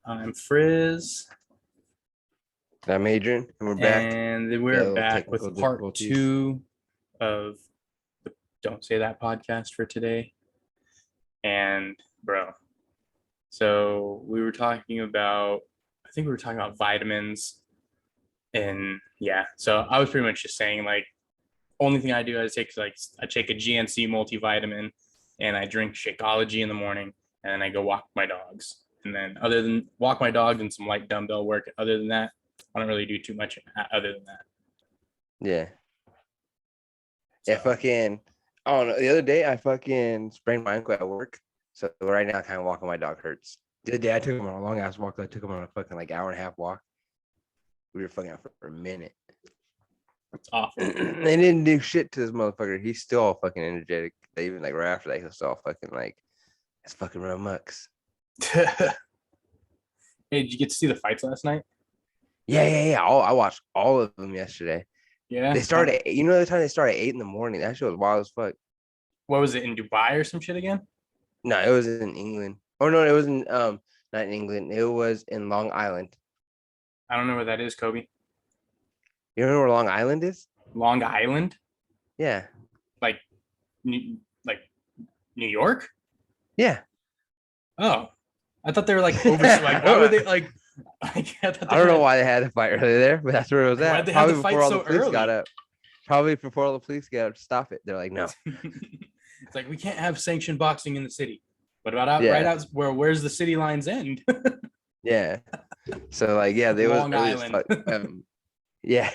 I'm Frizz, I'm Adrien, and we're back. and We had a we're little back with technical part difficulties. 2 of the Don't Say That podcast for today. And so we were talking about, I think we were talking about vitamins, and yeah, so I was pretty much just saying like, only thing I do is I take a GNC multivitamin, and I drink Shakeology in the morning, and then I go walk my dogs. And then other than walk my dogs and some light dumbbell work, other than that, I don't really do too much other than that. Yeah. So, Yeah, fucking, I don't know. The other day, I fucking sprained my ankle at work. So right now, kind of walking my dog hurts. The other day, I took him on a long ass walk. I took him on a fucking like hour and a half walk. We were fucking out for a minute. it's awful. They didn't do shit to this motherfucker. He's still all fucking energetic. They even like right after that, he's still all fucking like, it's fucking real mucks. Hey, did you get to see the fights last night? Yeah. I watched all of them yesterday. Yeah. They started, the time they started at 8 a.m. That shit was wild as fuck. What was it, in Dubai or some shit again? No, it was in England. Oh no, it was in not in England. It was in Long Island. I don't know where that is, Kobe. You know where Long Island is? Long Island, Yeah. like New York. Yeah. Oh, I thought they were like overseas. Like, why were they like? I don't know why they had to fight early there, but that's where it was at. Why'd they have to fight before all so the police early? got up. Probably before all the police got up to stop it. They're like, no. It's like, we can't have sanctioned boxing in the city. What about Yeah. right out where's the city lines end? Yeah. So like, yeah, they Long was early as Island. fuck. Yeah.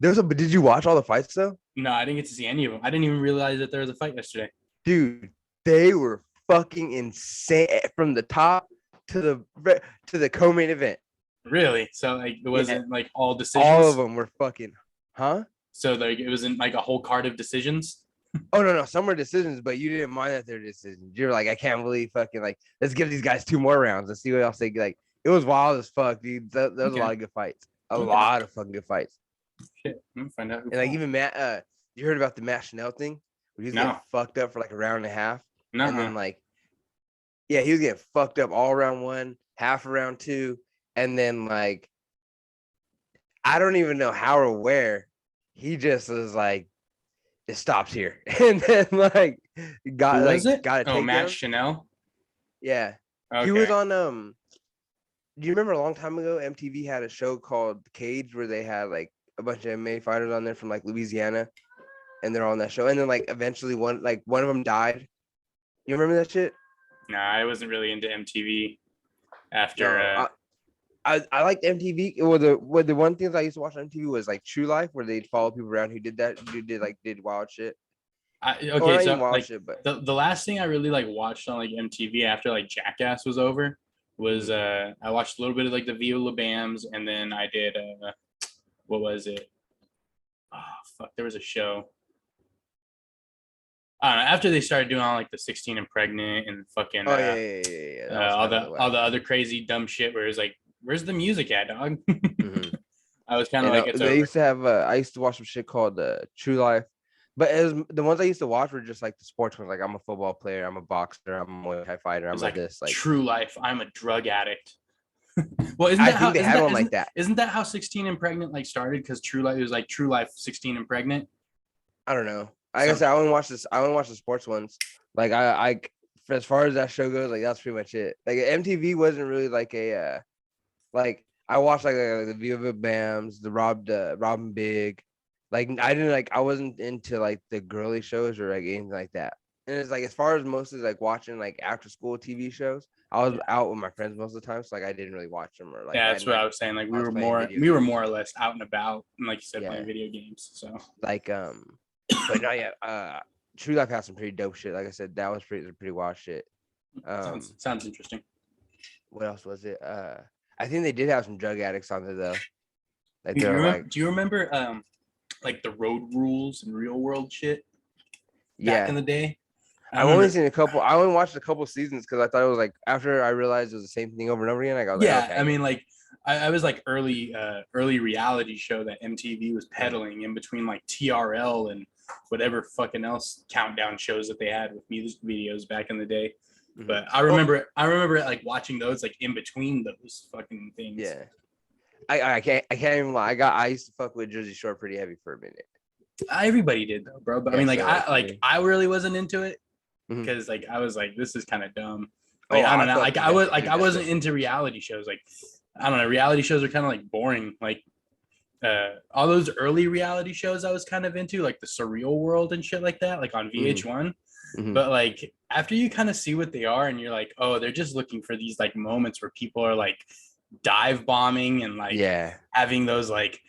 But did you watch all the fights though? No, I didn't get to see any of them. I didn't even realize that there was a fight yesterday. Dude, they were fucking insane from the top to the co-main event. Really? So like, it wasn't like all decisions. All of them were fucking, huh? So like, it wasn't like a whole card of decisions. Oh no, some were decisions, but you didn't mind that they're decisions. You're like, I can't believe fucking like, let's give these guys 2 more rounds. Let's see what else they like. It was wild as fuck, dude. There was a lot of good fights. A lot of fucking good fights. Shit, I'm gonna find out. And like even Matt, you heard about the Matt Chanel thing? Where he was getting fucked up for like a round and a half. No. And then like, yeah, he was getting fucked up all round 1, half of round 2, and then like, I don't even know how or where. He just was like, it stops here, and then like got it. Oh, Matt Chanel. Yeah, okay. He was on. Do you remember a long time ago? MTV had a show called The Cage where they had like a bunch of MMA fighters on there from like Louisiana, and they're on that show. And then like eventually one of them died. You remember that shit? Nah, I wasn't really into MTV after. I liked MTV. Well, the one things I used to watch on MTV was like True Life, where they'd follow people around who did wild shit. Okay, so like shit, but the last thing I really like watched on like MTV after like Jackass was over was I watched a little bit of like the Viva La Bams, and then I did what was it? Oh fuck, there was a show. I don't know, after they started doing all like the 16 and pregnant and fucking all the other crazy dumb shit where it's like, where's the music at, dog? Mm-hmm. I was kind of like, they used to have I used to watch some shit called True Life, but the ones I used to watch were just like the sports ones. Like, I'm a football player, I'm a boxer, I'm a Muay Thai fighter, I'm like this. Like True Life, I'm a drug addict. Well, isn't that how 16 and pregnant like started? Because True Life, it was like True Life 16 and pregnant. I don't know. Like I said, I only watch the sports ones. Like I as far as that show goes, like that's pretty much it. Like MTV wasn't really like a like I watched like the Viva Bams, the Robin Big. Like I wasn't into like the girly shows or like anything like that. And it's like, as far as mostly like watching like after school TV shows, I was out with my friends most of the time, so like I didn't really watch them or like. Yeah, that's what I was saying. Like we were more or less out and about, and like you said, playing video games. So like but no, yeah. True Life has some pretty dope shit. Like I said, that was pretty wild shit. Sounds interesting. What else was it? I think they did have some drug addicts on there though. Like do you remember like the Road Rules and Real World shit? Back in the day. I only watched a couple seasons because I thought it was like, after I realized it was the same thing over and over again. I got okay. I mean, like I was like early reality show that MTV was peddling in between like TRL and whatever fucking else countdown shows that they had with music videos back in the day. But I remember like watching those like in between those fucking things. Yeah. I can't even lie. I used to fuck with Jersey Shore pretty heavy for a minute. Everybody did though, bro. But Yeah, I mean, like so, I really wasn't into it because like I was like, this is kind of dumb. Oh, Like I don't know. Like I I wasn't into reality shows. Like I don't know. Reality shows are kind of like boring. Like all those early reality shows I was kind of into, like the Surreal World and shit like that, like on VH1. But like after you kind of see what they are, and you're like, oh, they're just looking for these like moments where people are like dive bombing and like having those like,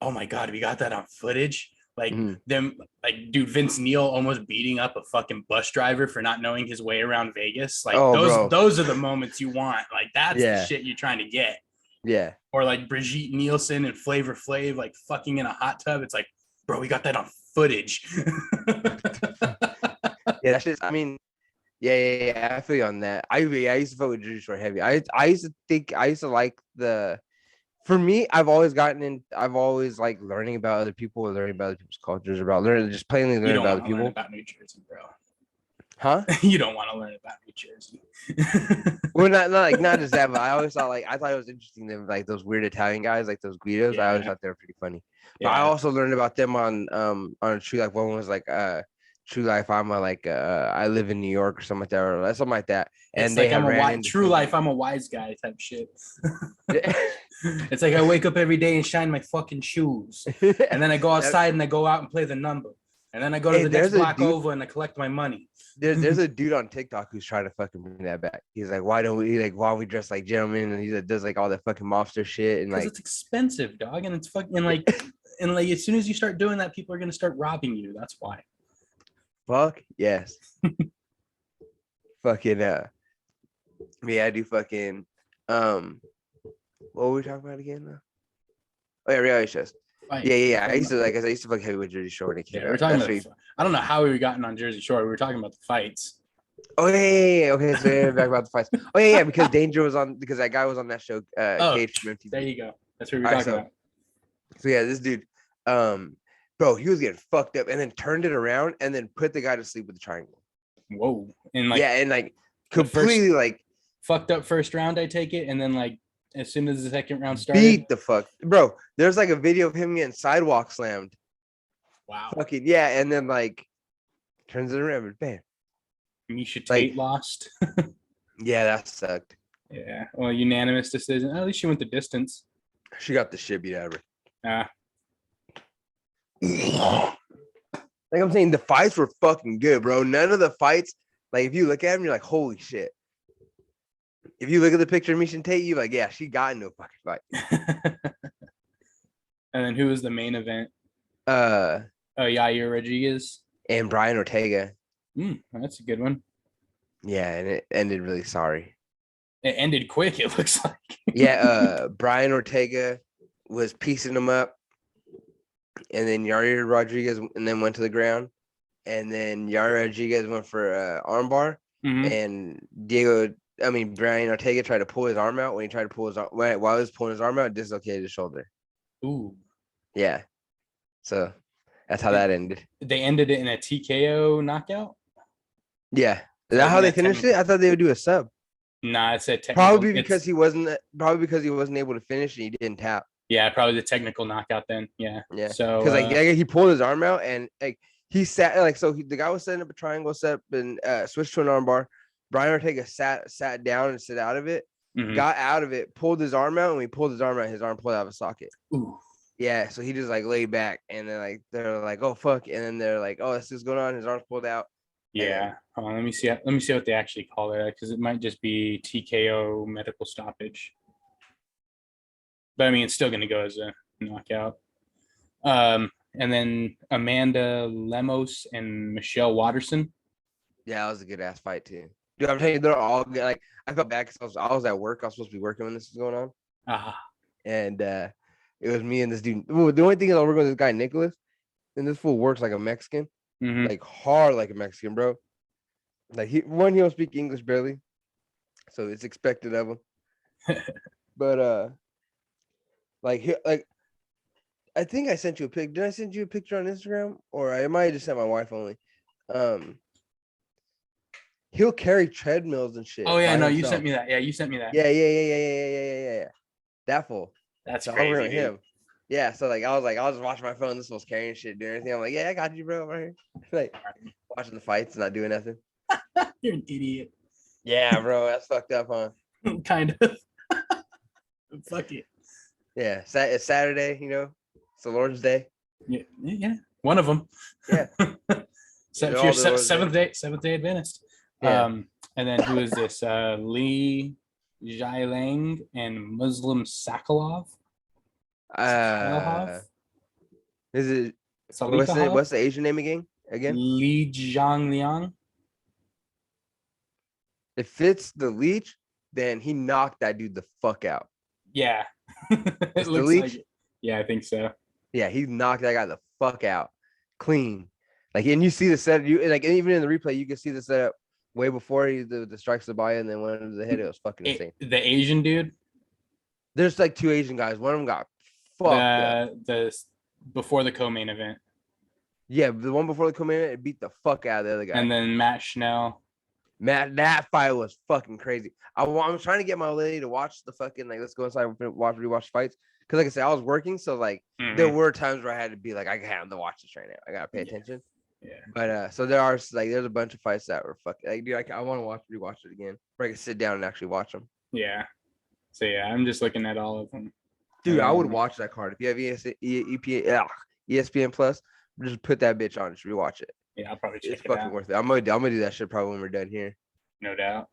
oh my god, we got that on footage. Like them, like dude, Vince Neil almost beating up a fucking bus driver for not knowing his way around Vegas. Like those are the moments you want. Like that's the shit you're trying to get. Yeah. Or like Brigitte Nielsen and Flavor Flav like fucking in a hot tub. It's like, bro, we got that on footage. Yeah, that's just. I mean, yeah. I feel you on that. I used to fuck with Jersey Shore heavy. I used to like the. For me, I've always like learning about other people, learning about other people's cultures, about just plainly learning about other people. Learn about New Jersey, bro. Huh? You don't want to learn about New Jersey. Well, not just that, but I always thought it was interesting that like those weird Italian guys, like those Guidos. Yeah. I always thought they were pretty funny. But I also learned about them on True Life. One was like True Life. I live in New York or something like that, or something like that. And it's like True Life. I'm a wise guy type shit. It's like I wake up every day and shine my fucking shoes, and then I go outside and I go out and play the number, and then I go to the next block over and I collect my money. There's a dude on TikTok who's trying to fucking bring that back. He's like, why don't we dress like gentlemen? And he does like all that fucking mobster shit, and like it's expensive, dog, and it's fucking like and like as soon as you start doing that, people are gonna start robbing you. That's why. Fuck yes. Fucking I do fucking what were we talking about again though? Oh yeah, reality shows. Yeah. I used to fuck heavy with Jersey Shore when it came out. We're talking about I don't know how we gotten on Jersey Shore. We were talking about the fights. Oh yeah. Okay, so we're back about the fights. Oh yeah, because Danger was on because that guy was on that show. Cage from MTV. There you go. That's what we were talking about. So yeah, this dude, bro, he was getting fucked up and then turned it around and then put the guy to sleep with the triangle. Whoa. And like completely like fucked up first round, I take it, and then like as soon as the second round started, beat the fuck, bro. There's like a video of him getting sidewalk slammed. Wow. Fucking yeah, and then like turns it around, bam. Misha Tate lost. Yeah, that sucked. Yeah, well, unanimous decision. At least she went the distance. She got the shit beat out of her. Like I'm saying, the fights were fucking good, bro. None of the fights, like if you look at them, you're like, holy shit. If you look at the picture of Misha Tate, you're like, yeah, she got into a fucking fight. And then who was the main event? Yair Rodriguez and Brian Ortega. That's a good one. Yeah, and it ended really sorry. It ended quick, it looks like. Yeah, Brian Ortega was piecing him up, and then Yair Rodriguez and then went to the ground, and then Yair Rodriguez went for armbar, and Brian Ortega tried to pull his arm out. When he tried to pull his arm, while he was pulling his arm out, dislocated his shoulder. Ooh. Yeah. So that's how that ended. They ended it in a TKO knockout? Yeah. Is that how they finished it? I thought they would do a sub. Nah, it's a technical. Probably because he wasn't able to finish and he didn't tap. Yeah, probably the technical knockout then. Yeah. Yeah. So because he pulled his arm out and like he sat the guy was setting up a triangle set and switched to an armbar. Brian Ortega sat down and sit out of it, got out of it, pulled his arm out, and when he pulled his arm out, his arm pulled out of a socket. Ooh. Yeah, so he just like laid back, and then like they're like, "Oh fuck," and then they're like, "Oh, this is going on." His arm's pulled out. Yeah, hold on, let me see what they actually call it because it might just be TKO medical stoppage. But I mean, it's still going to go as a knockout. And then Amanda Lemos and Michelle Watterson. Yeah, that was a good ass fight too. Dude, I'm telling you, they're all good. Like I felt bad because I was at work. I was supposed to be working when this was going on. And it was me and this dude. Well, the only thing is I work with this guy Nicholas, and this fool works like a Mexican, like hard like a Mexican, bro. Like he don't speak English barely, so it's expected of him. But I think I sent you a pic. Did I send you a picture on Instagram, or I might have just sent my wife only? he'll carry treadmills and shit. Oh yeah, by no, himself. you sent me that. Yeah, you sent me that. Yeah. That fool. That's so crazy, I was dude. him. Yeah, so like I was just watching my phone. This was carrying shit, doing everything. I'm like, yeah, I got you, bro, right here. Like watching the fights, not doing nothing. You're an idiot. Yeah, bro, that's fucked up, huh? Kind of. Fuck it. Yeah, it's Saturday, you know. It's the Lord's Day. Yeah. One of them. Yeah. So if you're seventh day Adventist. Yeah. And then who is this? Li Jialang and Muslim Sakhalov. Is it Salikahov? what's the Asian name again? Li Jiangliang. If it's the Leech, then he knocked that dude the fuck out. Yeah. It's the Leech? Like it. Yeah, I think so. Yeah, he knocked that guy the fuck out. Clean. Like, and you see the set, you like even in the replay, you can see the setup way before the strikes the body and then went into the head. It was fucking insane. The Asian dude. There's like two Asian guys. One of them got fucked up. The before the co-main event. Yeah, the one before the co-main event, it beat the fuck out of the other guy. And then Matt Schnell. That fight was fucking crazy. I'm trying to get my lady to watch the fucking like let's go inside and rewatch fights. Because like I said, I was working, so like there were times where I had to be like, I have to watch this right now. I gotta pay attention. Yeah. But so there's a bunch of fights that were fucking like, dude, I want to rewatch it again. Where I can sit down and actually watch them. Yeah. So yeah, I'm just looking at all of them. Dude, I would watch that card if you have ESPN Plus. Just put that bitch on, just rewatch it. Yeah, I'll probably check it's it fucking out. worth it. I'm gonna do that shit probably when we're done here. No doubt.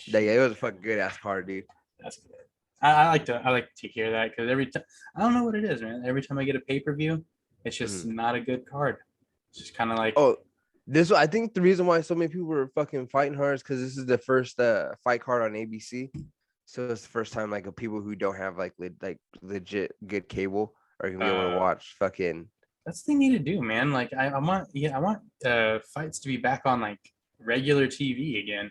Yeah, it was a fucking good ass card, dude. That's good. I like to hear that because every time I don't know what it is, man. Every time I get a pay-per-view, it's just not a good card. It's just kind of like I think the reason why so many people were fucking fighting hard is because this is the first fight card on ABC. So it's the first time like people who don't have like legit good cable are gonna be able to watch fucking. That's what they need to do, man. Like I want fights to be back on like regular TV again.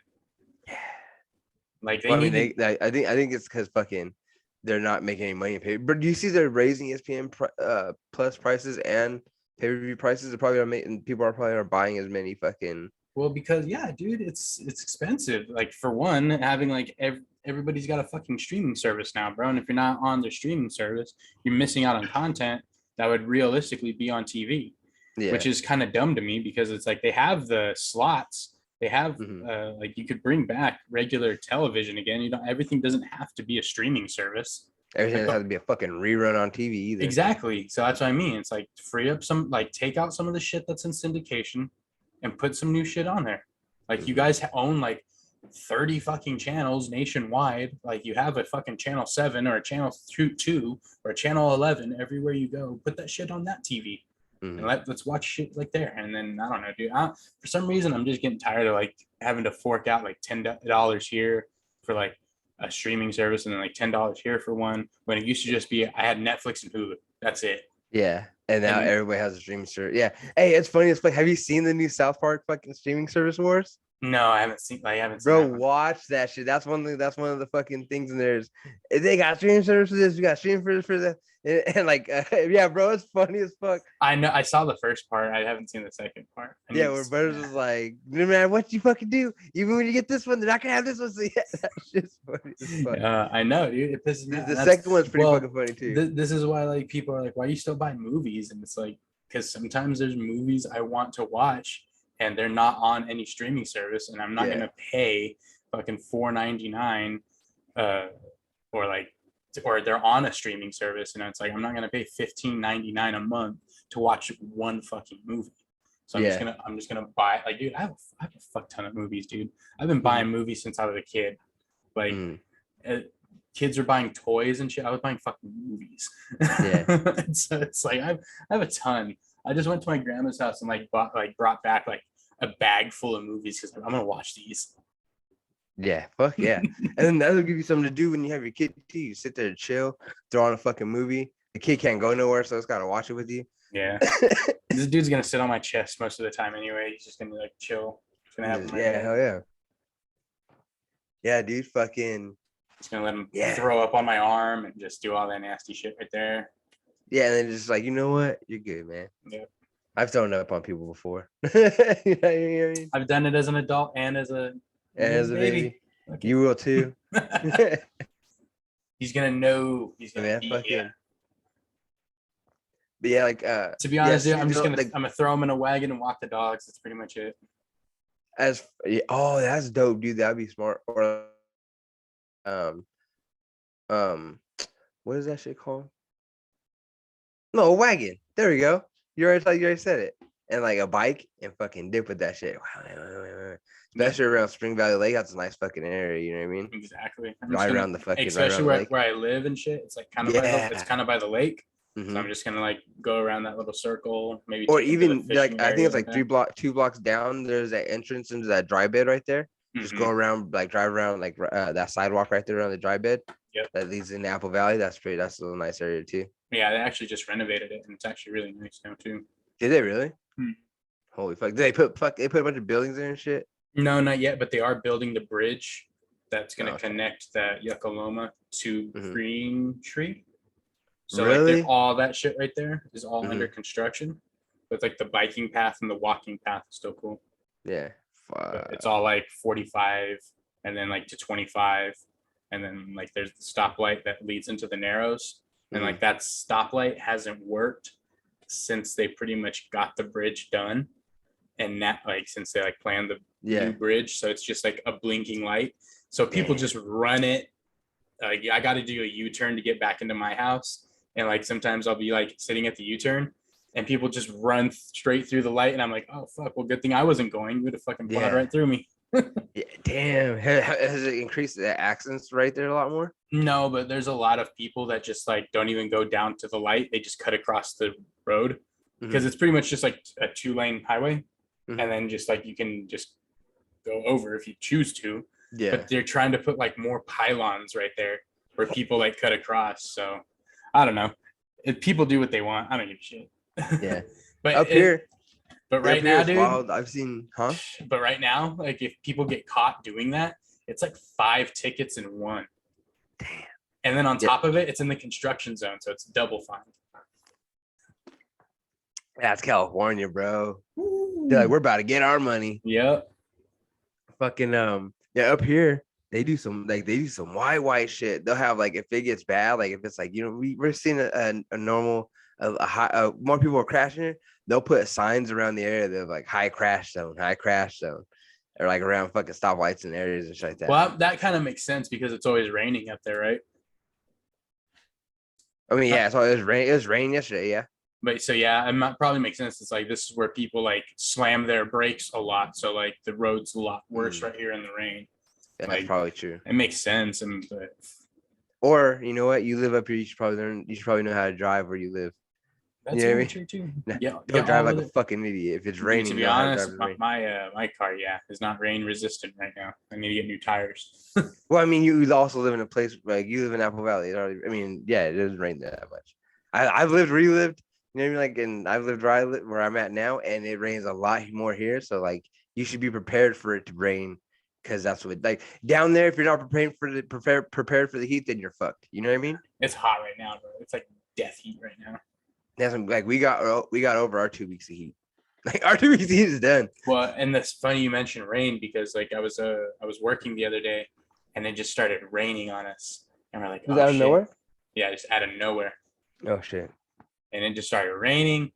Like I think it's because fucking they're not making any money in pay. But do you see they're raising ESPN Plus prices and pay-per-view prices? They're probably and people are probably not buying as many fucking. Well, because yeah, dude, it's expensive. Like for one, having like everybody's got a fucking streaming service now, bro. And if you're not on their streaming service, you're missing out on content that would realistically be on TV, which is kind of dumb to me because it's like they have the slots. They have like you could bring back regular television again. You don't. Everything doesn't have to be a streaming service. Everything doesn't have to be a fucking rerun on TV either. Exactly. So that's what I mean. It's like free up some, like take out some of the shit that's in syndication and put some new shit on there. Like you guys own like 30 fucking channels nationwide. Like you have a fucking channel 7 or a channel 2 or a channel 11 everywhere you go. Put that shit on that TV. And let's watch shit like there. And then I don't know, dude. For some reason, I'm just getting tired of like having to fork out like $10 here for like a streaming service, and then like $10 here for one. When it used to just be I had Netflix and Hulu. That's it. Yeah, and now everybody has a streaming service. Yeah. Hey, it's funny. It's like, have you seen the new South Park fucking streaming service wars? No, I haven't seen. Bro, watch that shit. That's one thing. That's one of the fucking things in there is they got streaming service for this. We got streaming service for that. And like, yeah, bro, it's funny as fuck. I know. I saw the first part. I haven't seen the second part. Yeah, where brothers was like, no matter what you fucking do, even when you get this one, they're not gonna have this one. So yeah, that shit's funny as fuck. I know, dude. It pisses me off. The second one's pretty fucking funny too. This is why like people are like, why are you still buying movies? And it's like, because sometimes there's movies I want to watch and they're not on any streaming service, and I'm not gonna pay fucking $4.99 or they're on a streaming service, and it's like I'm not gonna pay $15.99 a month to watch one fucking movie. So I'm just gonna buy, like, dude, I have a fuck ton of movies, dude. I've been buying movies since I was a kid. Like kids are buying toys and shit. I was buying fucking movies. Yeah. So it's like I have a ton. I just went to my grandma's house and like brought back like a bag full of movies because I'm gonna watch these. Yeah, fuck yeah. And then that'll give you something to do when you have your kid too. You sit there and chill, throw on a fucking movie. The kid can't go nowhere, so it's gotta watch it with you. Yeah. This dude's gonna sit on my chest most of the time anyway. He's just gonna like chill. He's gonna have hell yeah. Yeah, dude, fucking. Just gonna let him throw up on my arm and just do all that nasty shit right there. Yeah, and then just like, you know what? You're good, man. Yeah. I've thrown up on people before. You know what I mean? I've done it as an adult and as a baby. Okay. You will too. He's gonna know. He's gonna Man, be fucking. But yeah, like to be honest, yeah, dude, I'm just gonna like, I'm gonna throw him in a wagon and walk the dogs. That's pretty much it. That's dope, dude. That'd be smart. Or um what is that shit called? No, a wagon. There we go. You already said it. And like a bike and fucking dip with that shit. Especially around Spring Valley Lake. That's a nice fucking area. You know what I mean? Exactly. Around the fucking especially right where I live and shit. It's like kind of it's kind of by the lake. Mm-hmm. So I'm just gonna like go around that little circle, maybe. Or even like I think it's like 2 blocks down. There's that entrance into that dry bed right there. Mm-hmm. Just go around, like drive around, like that sidewalk right there on the dry bed. Yep. That leads into Apple Valley. That's a little nice area too. Yeah, they actually just renovated it, and it's actually really nice now too. Did they really? Holy fuck! Did they put a bunch of buildings there and shit? No, not yet. But they are building the bridge that's gonna connect that Yucca to Green Tree. So really? like all that shit right there is all under construction. But like the biking path and the walking path is still cool. Yeah. It's all like 45 and then like to 25. And then like there's the stoplight that leads into the Narrows. And like that stoplight hasn't worked since they pretty much got the bridge done. And that like since they like planned the new bridge. So it's just like a blinking light. So people just run it. I got to do a U-turn to get back into my house. And like sometimes I'll be like sitting at the U-turn and people just run straight through the light. And I'm like, oh, fuck. Well, good thing I wasn't going. You would have fucking plowed right through me. Yeah, damn. Has it increased the accidents right there a lot more? No, but there's a lot of people that just like don't even go down to the light. They just cut across the road because it's pretty much just like a 2-lane highway. And then just like you can just go over if you choose to. Yeah. But they're trying to put like more pylons right there where people like cut across. So I don't know. If people do what they want, I don't give a shit. Yeah. But up here. But right now, dude, wild. I've seen, But right now, like if people get caught doing that, it's like 5 tickets in one. Damn. And then on top of it, it's in the construction zone, so it's double fine. That's California, bro. They're like, we're about to get our money. Yep. Fucking up here they do some white shit. They'll have like if it gets bad, like if it's like we're seeing a normal high more people are crashing it, they'll put signs around the area. They're like high crash zone, or like around fucking stoplights and areas and shit like that. Well, that kind of makes sense because it's always raining up there, right? I mean, yeah, so it was raining yesterday, yeah. But so yeah, it probably makes sense. It's like this is where people like slam their brakes a lot, so like the road's a lot worse right here in the rain. Yeah, that's probably true. It makes sense, or you know what, you live up here, you should probably know how to drive where you live. That's really true too. Yeah, don't drive like a fucking idiot if it's raining. To be honest, my car, is not rain resistant right now. I need to get new tires. Well, I mean, you also live in a place like you live in Apple Valley. I mean, yeah, it doesn't rain that much. I've lived, relived. You know what I mean? Like, and I've lived where I'm at now, and it rains a lot more here. So, like, you should be prepared for it to rain, because that's what like down there. If you're not prepared for the heat, then you're fucked. You know what I mean? It's hot right now, bro. It's like death heat right now. That's like we got over our 2 weeks of heat. Like our 2 weeks of heat is done. Well, and that's funny you mentioned rain because like I was working the other day, and it just started raining on us, and we're like, was out of nowhere? Yeah, just out of nowhere. Oh shit. And it just started raining,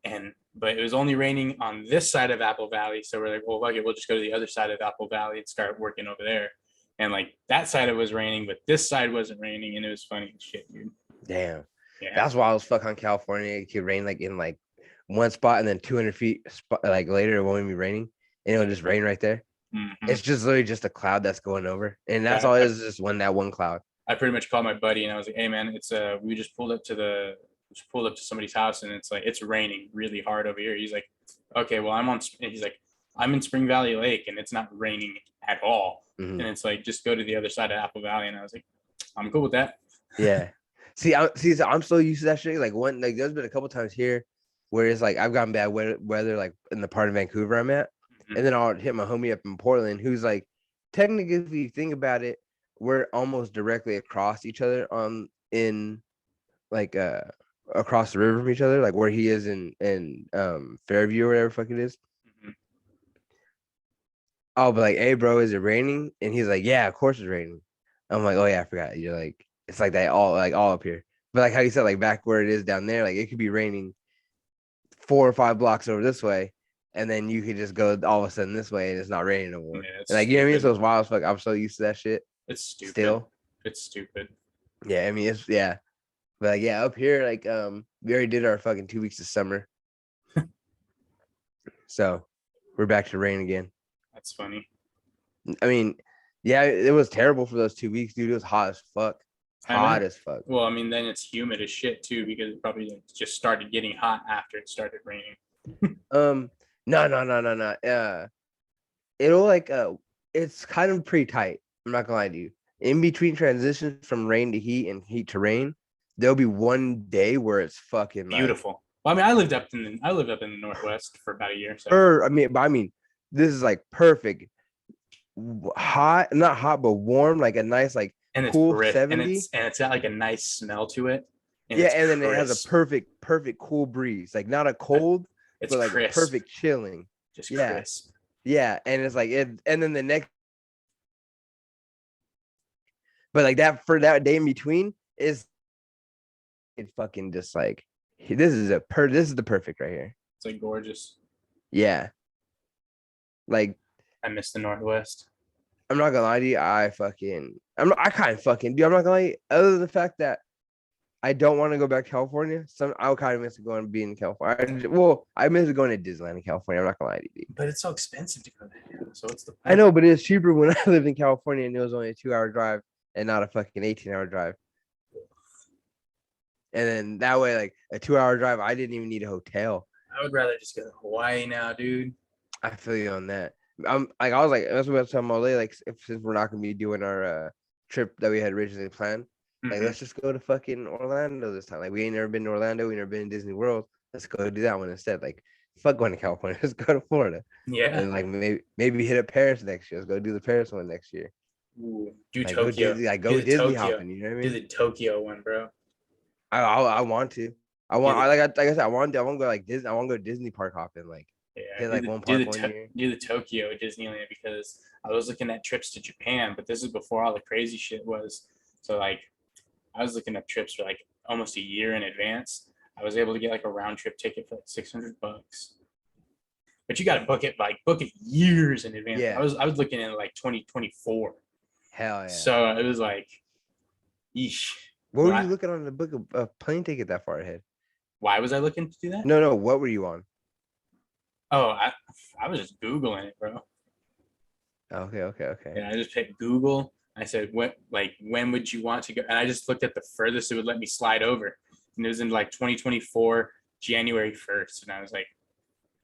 but it was only raining on this side of Apple Valley. So we're like, well, fuck it, we'll just go to the other side of Apple Valley and start working over there. And like that side it was raining, but this side wasn't raining, and it was funny as shit, dude. Damn. Yeah. That's why I was fuck on California. It could rain like in like one spot, and then 200 feet like later it won't even be raining, and it'll just rain right there. Mm-hmm. It's just literally just a cloud that's going over, and that's all it is, just that one cloud. I pretty much called my buddy and I was like, hey man, it's we just pulled up to somebody's house, and it's like it's raining really hard over here. He's like, okay, well he's like, I'm in Spring Valley Lake and it's not raining at all. Mm-hmm. And it's like, just go to the other side of Apple Valley. And I was like, I'm cool with that. Yeah. I'm so used to that shit. Like there's been a couple times here where it's like I've gotten bad weather like in the part of Vancouver I'm at, and then I'll hit my homie up in Portland who's like, technically if you think about it, we're almost directly across each other in like across the river from each other, like where he is in Fairview or whatever fuck it is. Mhm. I'll be like, "Hey, bro, is it raining?" And he's like, "Yeah, of course it's raining." I'm like, "Oh yeah, I forgot." You're like, it's like that all up here, but like how you said, like back where it is down there, like it could be raining 4 or 5 blocks over this way, and then you could just go all of a sudden this way, and it's not raining no more. Yeah, And it's like you know what I mean? stupid. So it's wild as fuck. I'm so used to that shit. It's stupid. Still, It's stupid. yeah. I mean, it's yeah, but like yeah, up here, like we already did our fucking 2 weeks of summer, so we're back to rain again. That's funny. I mean, yeah, it was terrible for those 2 weeks, dude. It was hot as fuck. I Hot bet. as fuck. Well, I mean, then it's humid as shit too because it probably just started getting hot after it started raining. No. It'll like it's kind of pretty tight. I'm not gonna lie to you. In between transitions from rain to heat and heat to rain, there'll be one day where it's fucking like Beautiful. Well, I mean, I lived up in the Northwest for about a year. So I mean, this is like perfect. Hot, not hot, but warm, like a nice, like and it's cool brisk, 70. and it's got like a nice smell to it, and Yeah, it's and then it has a crisp. perfect cool breeze. Like not a cold, It's but like a crisp, perfect chilling. just Yeah. crisp. Yeah. And it's like it, and then the next, but like that for that day in between is it fucking just like this is this is the perfect right here. It's like gorgeous. Yeah. Like I miss the Northwest. I'm not gonna lie to you, I kind of fucking do. I'm not gonna lie, other than the fact that I don't want to go back to California. I kind of miss going to being in California. Well, I miss going to Disneyland in California. I'm not gonna lie to you. But it's so expensive to go there. So what's the I point? know, but it's cheaper when I lived in California and it was only a 2 hour drive and not a fucking 18-hour drive. And then that way, like a 2 hour drive, I didn't even need a hotel. I would rather just go to Hawaii now, dude. I feel you on that. I'm like, I was like, that's what I was telling Molly, like, since we're not gonna be doing our trip that we had originally planned, like, let's just go to fucking Orlando this time. Like, we ain't never been to Orlando, we never been in Disney World. Let's go do that one instead. Like, fuck going to California. Let's go to Florida. Yeah. And like maybe hit up Paris next year. Let's go do the Paris one next year. Ooh, do Like Tokyo. go Disney, like Do go the Disney Tokyo. hopping. You know what I Do mean? the Tokyo one, bro. I want to. I want. Do the- like I said, I want to go like Disney. I want to go Disney park hopping. Like Yeah, hit like one park one year. do the Tokyo Disneyland because I was looking at trips to Japan, but this is before all the crazy shit was. So like, I was looking at trips for like almost a year in advance. I was able to get like a round trip ticket for like $600, but you got to book it years in advance. Yeah. I was looking at like 2024. Hell yeah. So it was like, yeesh. What were you looking on the book a plane ticket that far ahead? Why was I looking to do that? No. What were you on? Oh, I was just Googling it, bro. Okay. And I just picked Google. I said, when would you want to go? And I just looked at the furthest it would let me slide over. And it was in like 2024, January 1st. And I was like,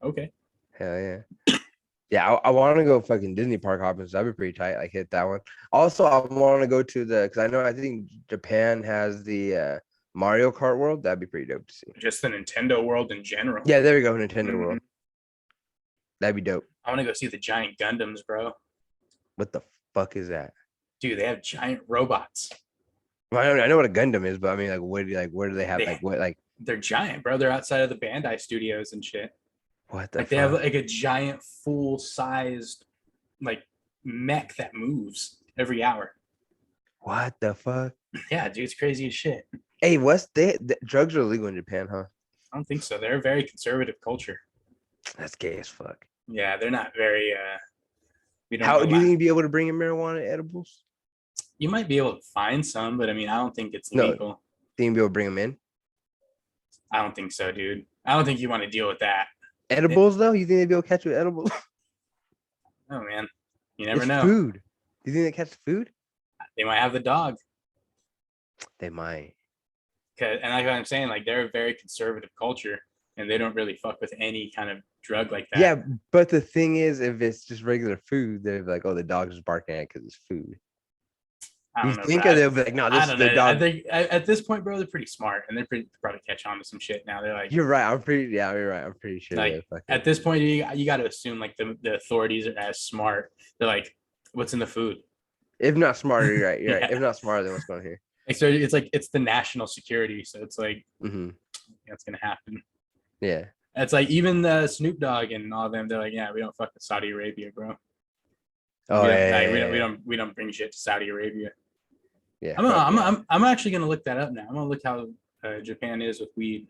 okay. Hell yeah. Yeah, I want to go fucking Disney park hopping. So that'd be pretty tight. Like hit that one. Also, I want to go to because I think Japan has the Mario Kart World. That'd be pretty dope to see. Just the Nintendo world in general. Yeah, there we go, Nintendo World. That'd be dope. I want to go see the giant Gundams, bro. What the fuck is that? Dude, they have giant robots. Well, I know what a Gundam is, but I mean, like, where do they have They're giant, bro. They're outside of the Bandai studios and shit. What the like fuck? They have like a giant full-sized like mech that moves every hour. What the fuck? Yeah, dude, it's crazy as shit. Hey, drugs are illegal in Japan, huh? I don't think so. They're a very conservative culture. That's gay as fuck. Yeah, they're not very How do you think you'd be able to bring in marijuana edibles? You might be able to find some, but I mean, I don't think it's legal. Think you'd be able to bring them in? I don't think so, dude. I don't think you want to deal with that. Edibles, though? You think they'd be able to catch you with edibles? Oh, man. You never know. Food. Do you think they catch the food? They might have the dog. They might. And like I'm saying, like they're a very conservative culture and they don't really fuck with any kind of drug like that. Yeah, but the thing is, if it's just regular food, they're like, oh, the dog's just barking at it because it's food. I don't know, they'll be like, no, this is the dog. I think at this point, bro, they're pretty smart and they're probably catch on to some shit now. They're like, you're right. You're right. I'm pretty sure. Like, at this point, you got to assume like the authorities are as smart. They're like, what's in the food? If not smarter, you're right. You're right. If not smarter, then what's going on here? Like, so it's like it's the national security. So it's like, that's gonna happen. Yeah. It's like even the Snoop Dogg and all of them, they're like, yeah, we don't fuck with Saudi Arabia, bro. Oh We don't, yeah, like, yeah, yeah. we don't bring shit to Saudi Arabia. Yeah, fuck yeah. I'm actually gonna look that up now. I'm gonna look how Japan is with weed.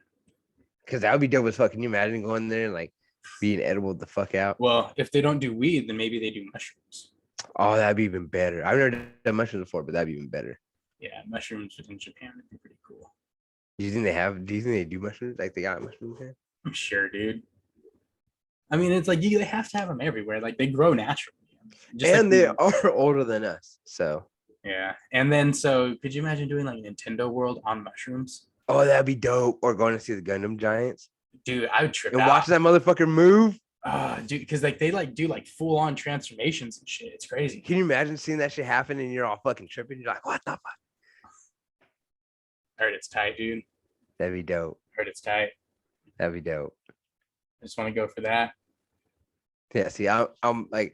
Because that would be dope as fuck. Can you imagine going there and like being edible the fuck out? Well, if they don't do weed, then maybe they do mushrooms. Oh, that'd be even better. I've never done mushrooms before, but that'd be even better. Yeah, mushrooms in Japan would be pretty cool. Do you think they have? Do you think they do mushrooms? Like they got mushrooms there? I'm sure, dude. I mean, it's like they have to have them everywhere. Like they grow naturally. Just and like they are older than us, so yeah. And then, so could you imagine doing like Nintendo World on mushrooms? Oh, that'd be dope. Or going to see the Gundam Giants, dude. I would trip and watch that motherfucker move. Dude, because like they like do like full on transformations and shit. It's crazy. Can you imagine seeing that shit happen and you're all fucking tripping? You're like, what the fuck? I heard it's tight, dude. That'd be dope. Heard it's tight. That'd be dope. I just want to go for that. Yeah, see, I'm like,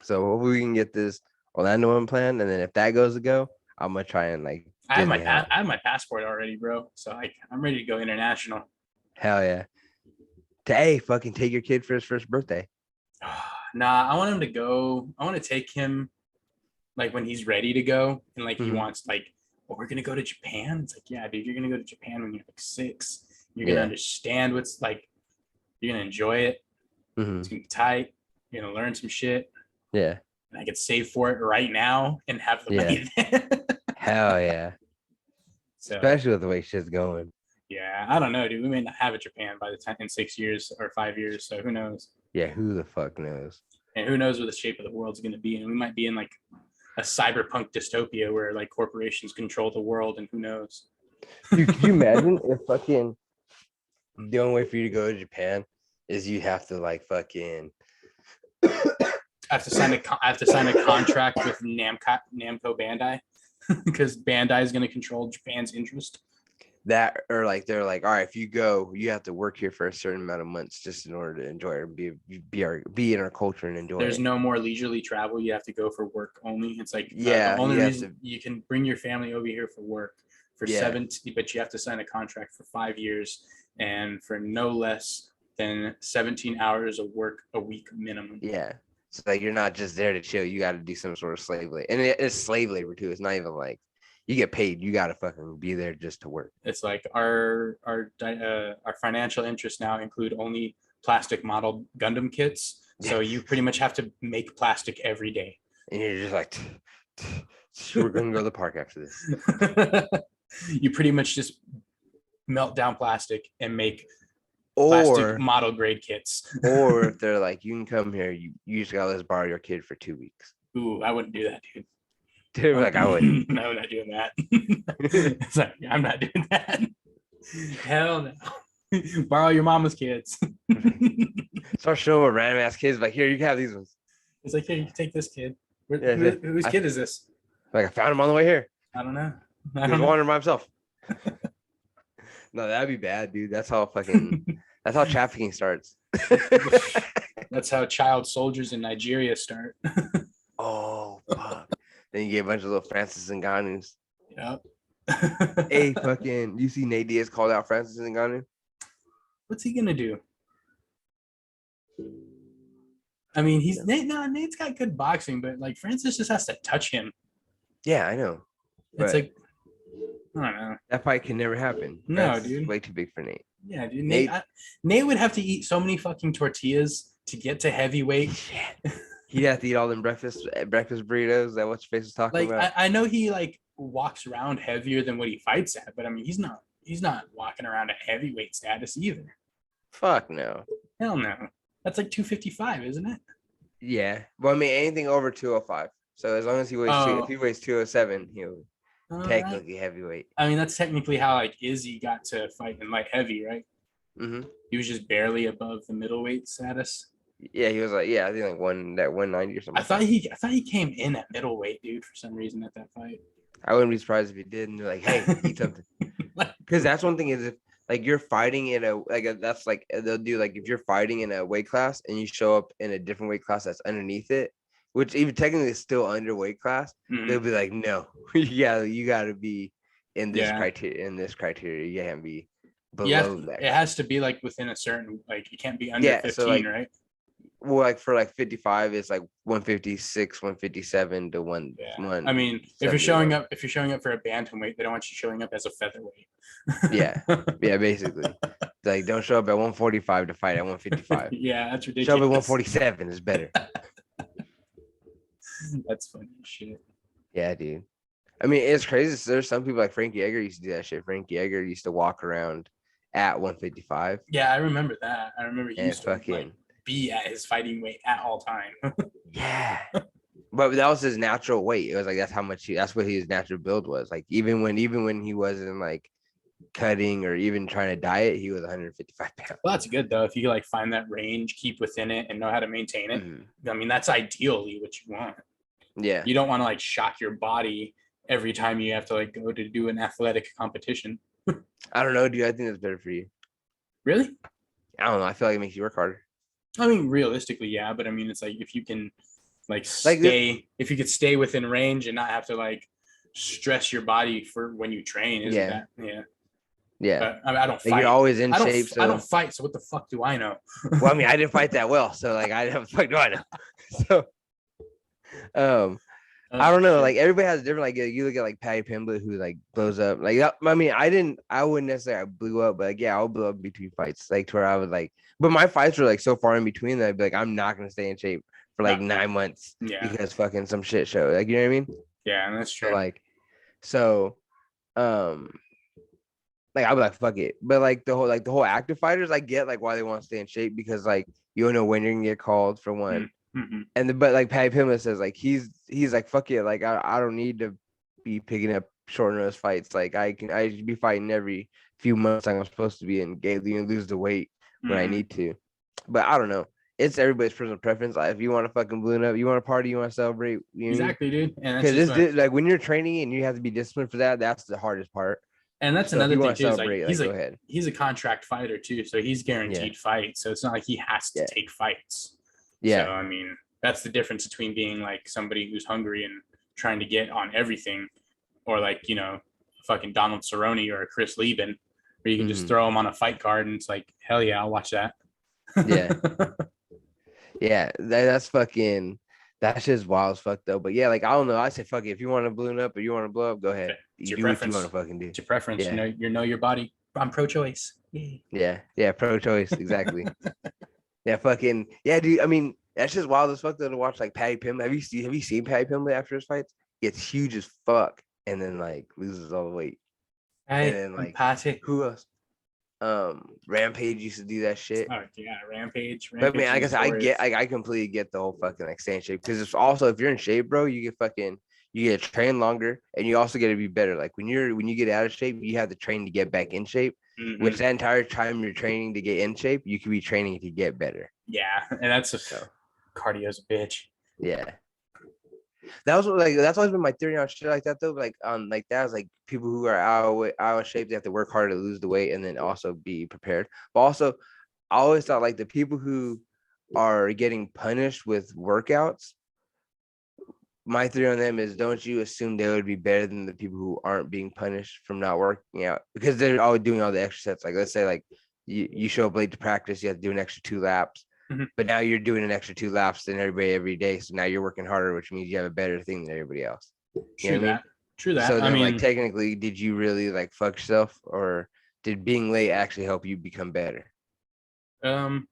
so hopefully we can get this Orlando one plan, and then if that goes to go, I'm gonna try and like. I have my passport already, bro. So I'm ready to go international. Hell yeah! Hey, fucking take your kid for his first birthday. Nah, I want him to go. I want to take him like when he's ready to go, and like he wants like, well, we're gonna go to Japan. It's like, yeah, dude, you're gonna go to Japan when you're like 6. You're gonna understand what's like. You're gonna enjoy it. It's gonna be tight. You're gonna learn some shit. Yeah. And I could save for it right now and have the money there. Hell yeah. So, especially with the way shit's going. Yeah, I don't know, dude. We may not have a Japan by the time in 6 years or 5 years. So who knows? Yeah, who the fuck knows? And who knows what the shape of the world's gonna be? And we might be in like a cyberpunk dystopia where like corporations control the world, and who knows? Dude, could you imagine if fucking the only way for you to go to Japan is you have to like fucking I have to sign a contract with Namco Bandai because Bandai is going to control Japan's interest. That, or like they're like, all right, if you go, you have to work here for a certain amount of months just in order to enjoy it, be in our culture and enjoy. There's no more leisurely travel. You have to go for work only. It's like the only reason you can bring your family over here for work for 17, but you have to sign a contract for 5 years and for no less than 17 hours of work a week minimum. Yeah. So like you're not just there to chill. You got to do some sort of slave labor, and it's slave labor too. It's not even like you get paid. You got to fucking be there just to work. It's like our financial interests now include only plastic model Gundam kits. So you pretty much have to make plastic every day. And you're just like, we're gonna go to the park after this. You pretty much just melt down plastic and make plastic model grade kits. Or if they're like, you can come here, you just gotta let us borrow your kid for 2 weeks. Ooh, I wouldn't do that, dude. Dude, like I wouldn't. No, I'm not doing that. It's like, I'm not doing that. Hell no. Borrow your mama's kids. Start showing random ass kids like, here, you can have these ones. It's like, here, you can take this kid. Whose kid is this? Like I found him on the way here. I don't know. He was wandering by himself. No, that'd be bad, dude. That's how trafficking starts. That's how child soldiers in Nigeria start. Oh fuck. Then you get a bunch of little Francis Ngannous. Yep. Hey, fucking, you see Nate Diaz called out Francis Ngannou? What's he gonna do? I mean, Nate's got good boxing, but like Francis just has to touch him. Yeah, I know. It's like, I don't know. That fight can never happen. No, That's dude. way too big for Nate. Yeah, dude. Nate would have to eat so many fucking tortillas to get to heavyweight. He'd have to eat all them breakfast burritos that what's your face was talking about. I know he like walks around heavier than what he fights at, but I mean he's not walking around at heavyweight status either. Fuck no. Hell no. That's like 255, isn't it? Yeah. Well, I mean anything over 205. So as long as he weighs if he weighs 207, he'll technically heavyweight. I mean that's technically how like Izzy got to fight in light heavy, right? Mm-hmm. He was just barely above the middleweight status. Yeah, he was like, I think like 190 or something. I thought he came in at middleweight, dude, for some reason at that fight. I wouldn't be surprised if he did. And they're like, hey, eat something. Because that's one thing is if like you're fighting in that's like they'll do like if you're fighting in a weight class and you show up in a different weight class that's underneath it, which even technically is still under weight class, they'll be like, no, you gotta be in this Yeah. criteria, you can't be Yeah, below that. it has to be like within a certain, like, it can't be under Yeah, 15, so like, right? well, like for like 55, it's like 156, 157 to Yeah. I mean, if you're 171. showing up for a bantamweight, they don't want you showing up as a featherweight. Yeah, yeah, basically. Like, don't show up at 145 to fight at 155. Yeah, that's Show up at ridiculous. 147 is better. That's funny as shit. Yeah, dude. I mean, it's crazy. There's some people like Frankie Edgar used to do that shit. Frankie Edgar used to walk around at 155 Yeah, I remember that. I remember he and used to like fucking be at his fighting weight at all time. yeah. But that was his natural weight. It was like that's what his natural build was. Like even when he wasn't like cutting or even trying to diet, he was 155 pounds. Well, that's good though. If you like find that range, keep within it, and know how to maintain it. I mean, that's ideally what you want. Yeah. You don't want to like shock your body every time you have to like go to do an athletic competition. I don't know, dude. I think that's better for you. Really? I don't know. I feel like it makes you work harder. I mean, realistically, yeah, but I mean, it's like if you can like stay, if you could stay within range and not have to like stress your body for when you train, isn't that? Yeah. Yeah. But I mean, I don't fight. Like, you're always in shape. So I don't fight. So what the fuck do I know? Well, I mean, I didn't fight that well, so like, I don't fuck do I know. So, I don't know. Shit. Like, everybody has different. Like, you look at like Patty Pimblett, who like blows up. Like, I mean, I wouldn't necessarily blew up, but like, yeah, I'll blow up between fights. Like, to where I would like, but my fights were like so far in between that I'd be like, I'm not gonna stay in shape for like 9 months because fucking some shit show. Like, you know what I mean? Yeah, that's true. So, like, like, I'll be like, fuck it. But like the whole active fighters, I get like why they want to stay in shape because like you don't know when you're gonna get called for one. Mm-hmm. But like Patty Pimblett says, like he's like, fuck it, like I don't need to be picking up short notice fights. Like I should be fighting every few months like I'm supposed to be and lose the weight when I need to. But I don't know. It's everybody's personal preference. Like, if you want to fucking balloon up, you want to party, you want to celebrate. Exactly, dude. And because it's like when you're training and you have to be disciplined for that, that's the hardest part. And that's another thing too. Is like he's he's a contract fighter too, so he's guaranteed fights. So it's not like he has to take fights. Yeah. So I mean, that's the difference between being like somebody who's hungry and trying to get on everything, or like, you know, fucking Donald Cerrone or a Chris Lieben, where you can just throw him on a fight card and it's like, hell yeah, I'll watch that. Yeah. Yeah, that's fucking. That shit's wild as fuck though. But yeah, like, I don't know. I say fuck it. If you want to balloon up or you want to blow up, go ahead. It's you your do preference. what you want to fucking do. It's your preference. Yeah. You know your body. I'm pro-choice. Yeah, pro-choice. Exactly. Yeah, fucking yeah, dude. I mean, that's just wild as fuck though to watch like Patty Pimblett. Have you seen Patty Pimblett after his fights? He gets huge as fuck and then like loses all the weight. Hey, and then like Patty. Who else? Rampage used to do that shit. Oh yeah, Rampage. But I mean, I guess I completely get the whole fucking like stay in shape, because it's also, if you're in shape, bro, you get to train longer and you also get to be better. Like when you get out of shape, you have to train to get back in shape. Which that entire time you're training to get in shape, you could be training to get better. Yeah, and that's cardio's a bitch. Yeah. That's always been my theory on shit like that though. Like like that was like people who are out of shape, they have to work harder to lose the weight and then also be prepared. But also, I always thought like the people who are getting punished with workouts, my theory on them is, don't you assume they would be better than the people who aren't being punished from not working out, because they're all doing all the extra sets. Like, let's say like you show up late to practice, you have to do an extra 2 laps. But now you're doing an extra 2 laps than everybody every day. So now you're working harder, which means you have a better thing than everybody else. True that. So then, like, technically, did you really like fuck yourself, or did being late actually help you become better? You know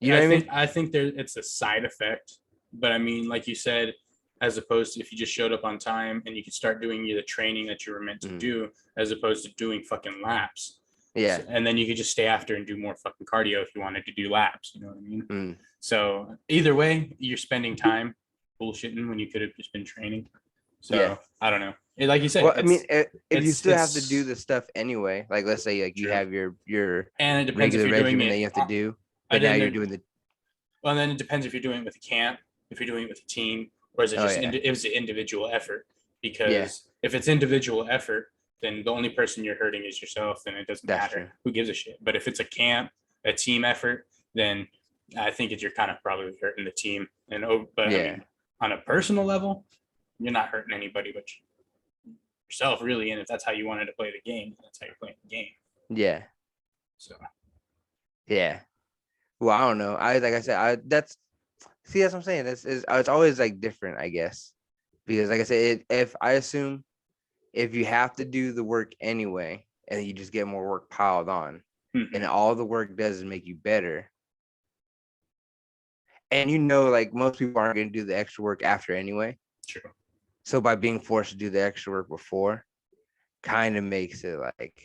what I mean? I think it's a side effect, but I mean, like you said, as opposed to if you just showed up on time and you could start doing the training that you were meant to do, as opposed to doing fucking laps. Yeah. So, and then you could just stay after and do more fucking cardio if you wanted to do laps. You know what I mean? So either way, you're spending time bullshitting when you could have just been training. So I don't know. Like you said, well, I mean, if you still have to do the stuff anyway, like let's say like you have your and it depends if you're doing it that you have to do, but now you're doing the. Well, then it depends if you're doing it with a camp, if you're doing it with a team, or is it just it was an individual effort? Because if it's individual effort, then the only person you're hurting is yourself, then it doesn't matter. True. Who gives a shit? But if it's a camp, a team effort, then I think you're kind of probably hurting the team. I mean, on a personal level, you're not hurting anybody, but yourself, really. And if that's how you wanted to play the game, that's how you're playing the game. Yeah. So Yeah. Well, I don't know. That's what I'm saying. It's always like different, I guess, because like I said, if I assume if you have to do the work anyway, and you just get more work piled on, and all the work does is make you better. And like most people aren't going to do the extra work after anyway. True. So by being forced to do the extra work before, kind of makes it like,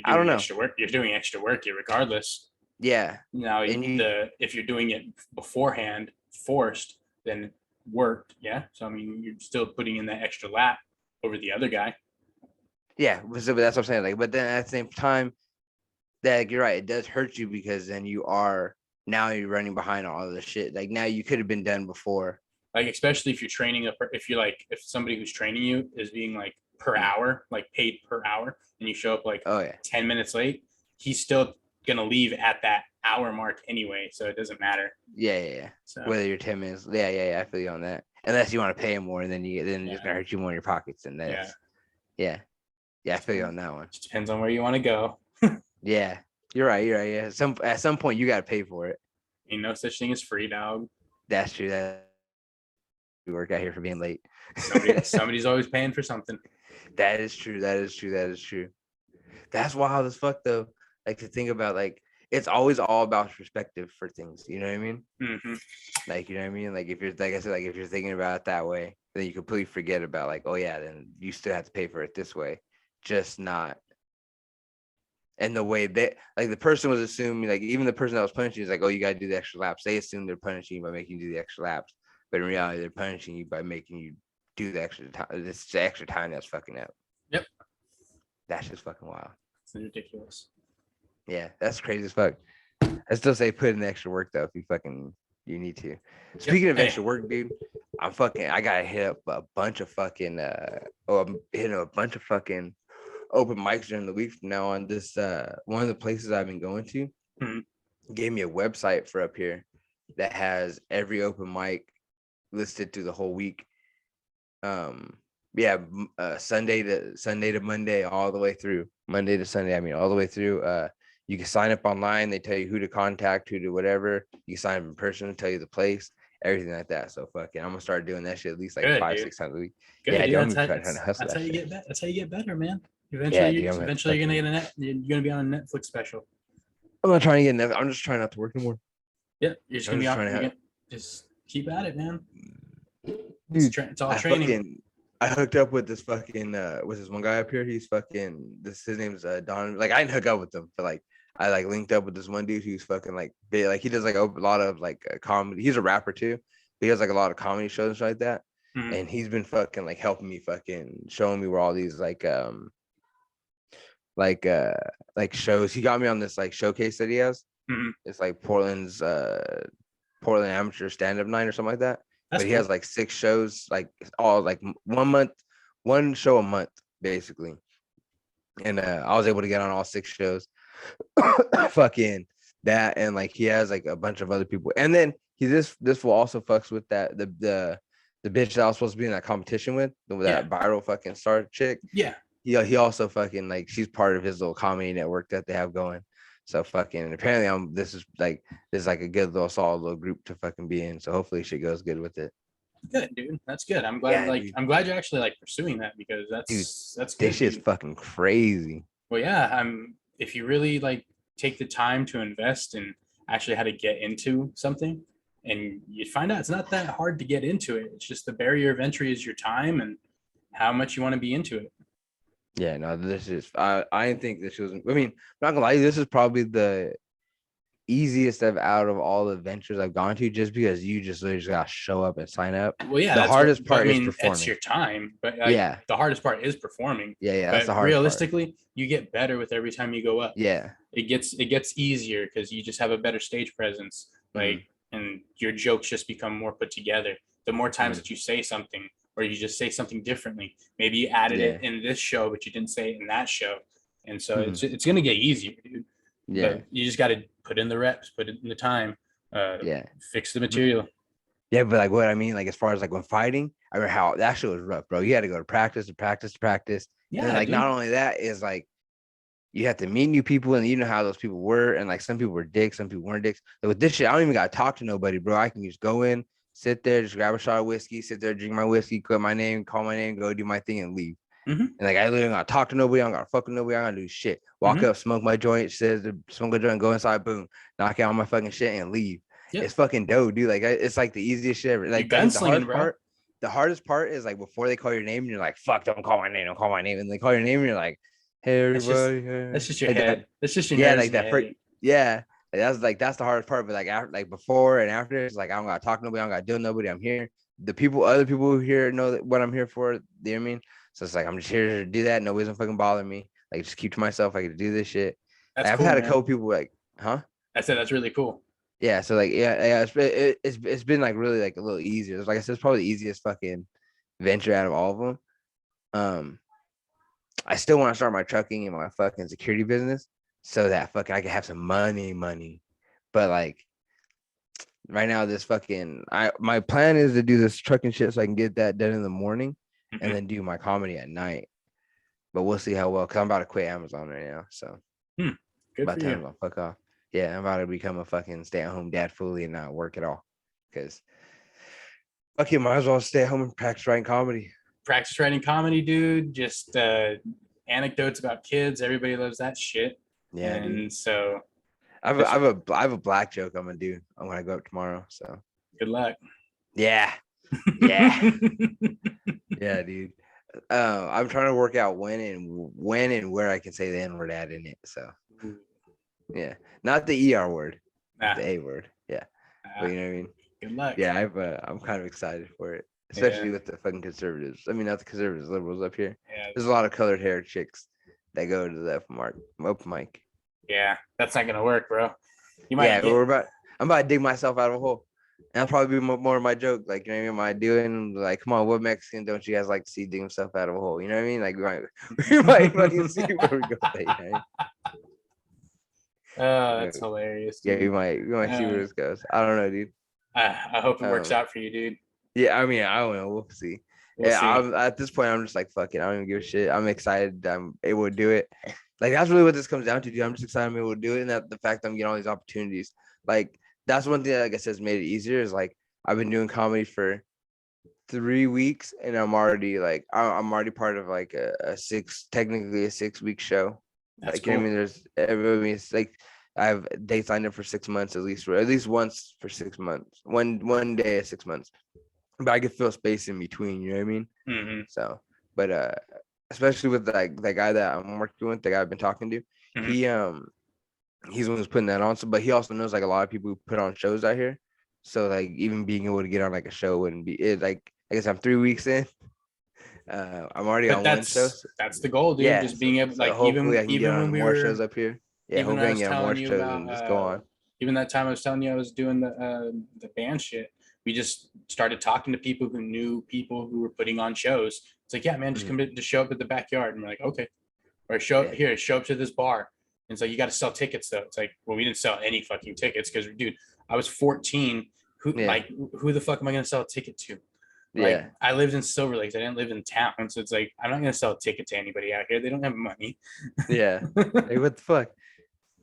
I don't know. Extra work. You're doing extra work regardless. Yeah. Now, if you're doing it beforehand, forced, then worked. Yeah. So I mean, you're still putting in that extra lap over the other guy. Yeah, so that's what I'm saying. Like, but then at the same time, that you're right, it does hurt you because then you're running behind all of the shit. Like now you could have been done before. Like especially if you're training if somebody who's training you is being like per hour, like paid per hour, and you show up like 10 minutes late, he's still gonna leave at that hour mark anyway, so it doesn't matter. Yeah. So, whether you're 10 minutes, I feel you on that. Unless you want to pay him more, and then it's gonna hurt you more in your pockets, and that's yeah, I feel you on that one. Just depends on where you want to go. Yeah, you're right. Yeah, at some point you gotta pay for it. Ain't no such thing as free, dog. That's true. That we work out here for being late. Somebody's always paying for something. That is true. That's wild as fuck though. Like to think about, like it's always all about perspective for things. You know what I mean? Mm-hmm. Like, you know what I mean? Like if you're, like I said, like if you're thinking about it that way, then you completely forget about like, oh yeah, then you still have to pay for it this way, just not. And the way that, like the person was assuming, like even the person that was punishing is like, oh, you got to do the extra laps. They assume they're punishing you by making you do the extra laps, but in reality, they're punishing you by making you do the extra time. It's the extra time that's fucking up. Yep. That's just fucking wild. It's ridiculous. Yeah, that's crazy as fuck. I still say put in the extra work though if you need to. Speaking of extra work, dude, I gotta hit up a bunch of fucking I'm hitting a bunch of fucking open mics during the week from now on. This one of the places I've been going to gave me a website for up here that has every open mic listed through the whole week. Sunday to Monday, all the way through. Monday to Sunday, all the way through. You can sign up online. They tell you who to contact, who to whatever. You can sign up in person, tell you the place, everything like that. So fucking, I'm gonna start doing that shit at least like 5-6 times a week. Good, yeah, dude. That's how you get better. That's how you get better, man. Eventually, you're gonna be on a Netflix special. I'm not trying to get. I'm just trying not to work anymore. Yeah, you're just gonna be on. Just keep at it, man. Dude, it's all training. I hooked up with this fucking with this one guy up here. He's fucking his name's Don. Like I didn't hook up with him, but like I like linked up with this one dude who's fucking like big. Like he does like a lot of like comedy. He's a rapper too, but he has like a lot of comedy shows and shit like that. And he's been fucking like helping me, fucking showing me where all these like shows. He got me on this like showcase that he has. It's like Portland amateur stand-up night or something like that. But he has like 6 shows, like all like 1 show a month, basically. And I was able to get on all 6 shows. Fucking that, and like he has like a bunch of other people. And then this will also fucks with that the bitch that I was supposed to be in that competition with, that viral fucking star chick. Yeah. He also fucking like she's part of his little comedy network that they have going. So fucking, and apparently this is like a good little solid little group to fucking be in. So hopefully shit goes good with it. Good, dude. That's good. I'm glad I'm glad you're actually like pursuing that, because that's good. This shit's fucking crazy. Well, yeah, if you really like take the time to invest in actually how to get into something, and you find out it's not that hard to get into it. It's just the barrier of entry is your time and how much you want to be into it. Yeah, no, this is I didn't think this was. I mean, I'm not gonna lie, this is probably the easiest out of all the ventures I've gone to, just because you just literally gotta show up and sign up. Well, yeah, the hardest part is performing. It's your time, but the hardest part is performing. Yeah, that's the hardest realistically, part. You get better with every time you go up. Yeah, it gets easier because you just have a better stage presence, and your jokes just become more put together. The more times that you say something, or you just say something differently, maybe you added it in this show, but you didn't say it in that show, and so it's gonna get easier, dude. Yeah, but you just got to put in the reps, put it in the time. Fix the material. Yeah, but like what I mean, like as far as like when fighting, I remember how that shit was rough, bro. You had to go to practice to practice to practice. Yeah, And then, like, dude. not only that is like you have to meet new people and you know how those people were. And like some people were dicks, some people weren't dicks. But with this shit, I don't even gotta talk to nobody, bro. I can just go in, sit there, just grab a shot of whiskey, sit there, drink my whiskey, quit my name, call my name, go do my thing and leave. Mm-hmm. And like I literally don't gotta talk to nobody, I don't gotta fuck with nobody, I don't gotta do shit. Walk up, smoke my joint, says smoke a joint, go inside, boom, knock out my fucking shit and leave. Yep. It's fucking dope, dude. Like it's like the easiest shit ever. Like You're the hardest bro. part. The hardest part is like before they call your name, and you're like, "Fuck, don't call my name, don't call my name." And they call your name, and you're like, "Hey, everybody." That's just your like head. that, That's just your yeah, nerves like that. Yeah, that's the hardest part. But like after, like before and after, it's like I don't gotta talk to nobody, I don't gotta deal with nobody. I'm here. The people, other people here know what I'm here for. You know what I mean? So it's like I'm just here to do that. Nobody's gonna fucking bother me. Like just keep to myself. I get to do this shit. That's I've cool, had a man. couple people like, huh? I said that's really cool. Yeah. So like, yeah, it's been like really like a little easier. Like I said, it's probably the easiest fucking venture out of all of them. I still want to start my trucking and my fucking security business so that fucking I can have some money. But like right now, this fucking my plan is to do this trucking shit so I can get that done in the morning and then do my comedy at night. But we'll see how well, because I'm about to quit Amazon right now. So Good about for you. time I'll fuck off. Yeah, I'm about to become a fucking stay-at-home dad fully and not work at all. Because fuck you, might as well stay at home and practice writing comedy. Practice writing comedy, dude. Just anecdotes about kids. Everybody loves that shit. Yeah, and dude. So I have a black joke I'm gonna do. I'm gonna go up tomorrow. So good luck. Yeah. Yeah, dude. I'm trying to work out when and where I can say the N-word at in it. So yeah, not the ER word, the A word. Yeah, but you know what I mean. Good luck. Yeah, I'm kind of excited for it, especially with the fucking conservatives. I mean, not the conservatives, liberals up here. Yeah. There's a lot of colored hair chicks that go to the open mic. Yeah, that's not gonna work, bro. You might. Yeah, I'm about to dig myself out of a hole. And that'll probably be more of my joke. Like, you know what I mean? My doing like, come on, what Mexican don't you guys like to see dig himself out of a hole? You know what I mean? Like, we might fucking see where we go with that, you know? That's hilarious. Dude. Yeah, we might see where this goes. I don't know, dude. I hope it works out for you, dude. Yeah, I mean, I don't know. We'll see. At this point, I'm just like, fuck it. I don't even give a shit. I'm excited. I'm able to do it. Like, that's really what this comes down to, dude. I'm just excited I'm able to do it. And that the fact that I'm getting all these opportunities. Like, that's one thing that, like I said, has made it easier is like, I've been doing comedy for 3 weeks and I'm already part of like technically a 6-week show. That's like, cool. You know what I mean? There's everybody. It's like, I have dates lined up for 6 months at least once for 6 months. One day at 6 months. But I could feel space in between, you know what I mean? Mm-hmm. So, but especially with like that guy that I'm working with, the guy I've been talking to, he's the one who's putting that on. So, but he also knows like a lot of people who put on shows out here. So like even being able to get on like a show wouldn't be it. Like I guess I'm 3 weeks in. I'm already on one show. That's the goal, dude. Yeah, just being able, so like hopefully I can get even on when we more were shows up here. Yeah, hopefully I can get on more shows and just go on. Even that time I was telling you I was doing the band shit. We just started talking to people who knew people who were putting on shows. It's like, yeah, man, just come to show up at the backyard. And we're like, okay. Or show up to this bar. And so you got to sell tickets though. It's like, well, we didn't sell any fucking tickets because, dude, I was 14. Who the fuck am I gonna sell a ticket to? Like, I lived in Silver Lakes. I didn't live in town, so it's like I'm not gonna sell a ticket to anybody out here. They don't have money. Yeah. Hey, what the fuck?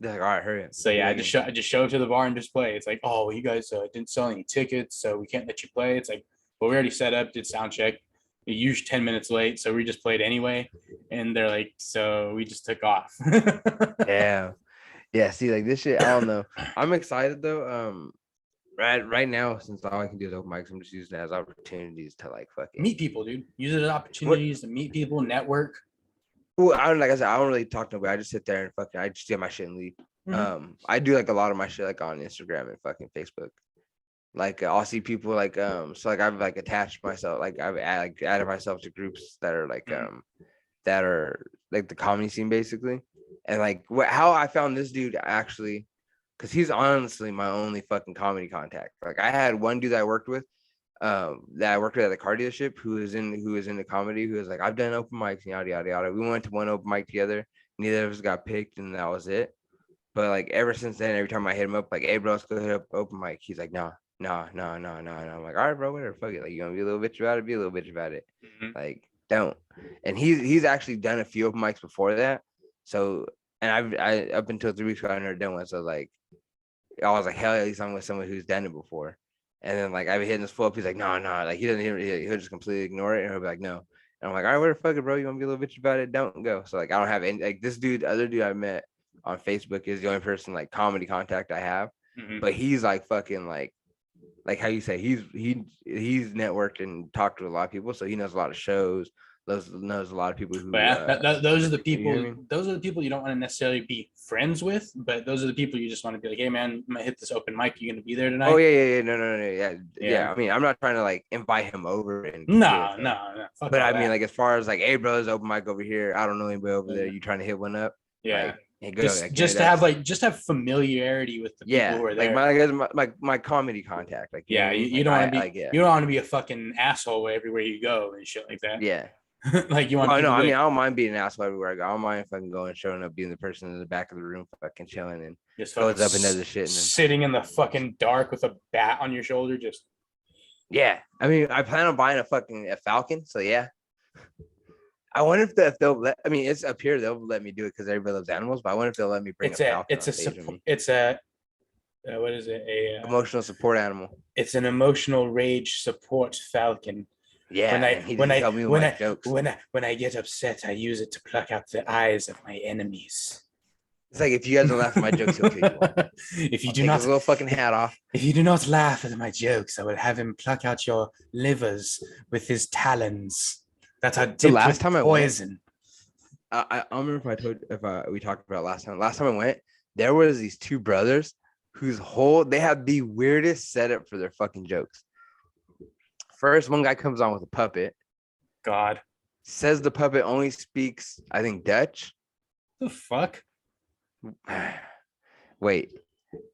They're like, all right, hurry up. So yeah, I just show up to the bar and just play. It's like, oh, well, you guys didn't sell any tickets, so we can't let you play. It's like, well, we already set up, did sound check. You usually 10 minutes late, so we just played anyway. And they're like, so we just took off. Yeah. See, like this shit, I don't know. I'm excited though. Right now, since all I can do is open mics, I'm just using it as opportunities to like fucking meet people, dude. Use it as opportunities to meet people, network. Well, like I said, I don't really talk to nobody. I just sit there and fucking I just get my shit and leave. I do like a lot of my shit like on Instagram and fucking Facebook. Like I'll see people like so like I've like attached myself, like I've added myself to groups that are like that are like the comedy scene basically. And like how I found this dude actually, because he's honestly my only fucking comedy contact. Like I had one dude that I worked with at the car dealership who is into comedy, who was like, I've done open mics, yada yada yada. We went to one open mic together, neither of us got picked, and that was it. But like ever since then, every time I hit him up, like, hey bro, let's go hit up open mic, he's like, nah. No. I'm like, all right, bro, whatever, fuck it. Like, you want to be a little bitch about it, be a little bitch about it. Mhm. Like, don't. And he's actually done a few open mics before that. So, and I up until 3 weeks ago, I never done one. So like, I was like, hell, at least I'm with someone who's done it before. And then like I've been hitting this full up. He's like, no, like he doesn't he'll just completely ignore it, and he'll be like, no. And I'm like, all right, whatever, fuck it, bro. You want to be a little bitch about it? Don't go. So like I don't have any like this other dude I met on Facebook is the only person like comedy contact I have. Mhm. But he's like fucking like how you say he's networked and talked to a lot of people, so he knows a lot of shows. Knows a lot of people But who. yeah, those are the You know what I people. mean? Those are the people you don't want to necessarily be friends with, but those are the people you just want to be like, hey man, I'm gonna hit this open mic. You gonna be there Oh tonight? yeah, no, Yeah. yeah. I mean, I'm not trying to like invite him over and do No, anything. no. Fuck But all I mean, that. like as far as like, hey, bro, there's open mic over here. I don't know anybody over there. You trying to hit one up? Yeah. Like, hey, go. Just Like, just to have that's like just have familiarity with the people yeah. who are Like there. my guys, my comedy contact. Like, you know Yeah, what I mean? you Like don't want to be like yeah, you don't want to be a fucking asshole everywhere you go and shit like that. yeah. Like you want Well, no, people to I be mean, like, I don't mind being an asshole everywhere I go. I don't mind fucking going, showing up, being the person in the back of the room, fucking chilling, and just fucking goes up and does the shit, and then sitting in the fucking dark with a bat on your shoulder, just yeah. I mean, I plan on buying a Falcon, so yeah. I wonder if they'll let. I mean, it's up here. They'll let me do it because everybody loves animals. But I wonder if they'll let me bring a Falcon on stage with me. it's a what is it Emotional support animal. it's an emotional rage support falcon. Yeah, and he just helped me with my jokes. When I get upset, I use it to pluck out the eyes of my enemies. It's like if you guys don't laugh at my jokes, he'll kill you all. If you I'll do take not his little fucking hat off. If you do not laugh at my jokes, I will have him pluck out your livers with his talons that are dipped last with time poison. I don't remember if I told we talked about last time. Last time I went, there was these two brothers whose they had the weirdest setup for their fucking jokes. First, one guy comes on with a puppet. God. Says the puppet only speaks, I think, Dutch. The fuck? Wait.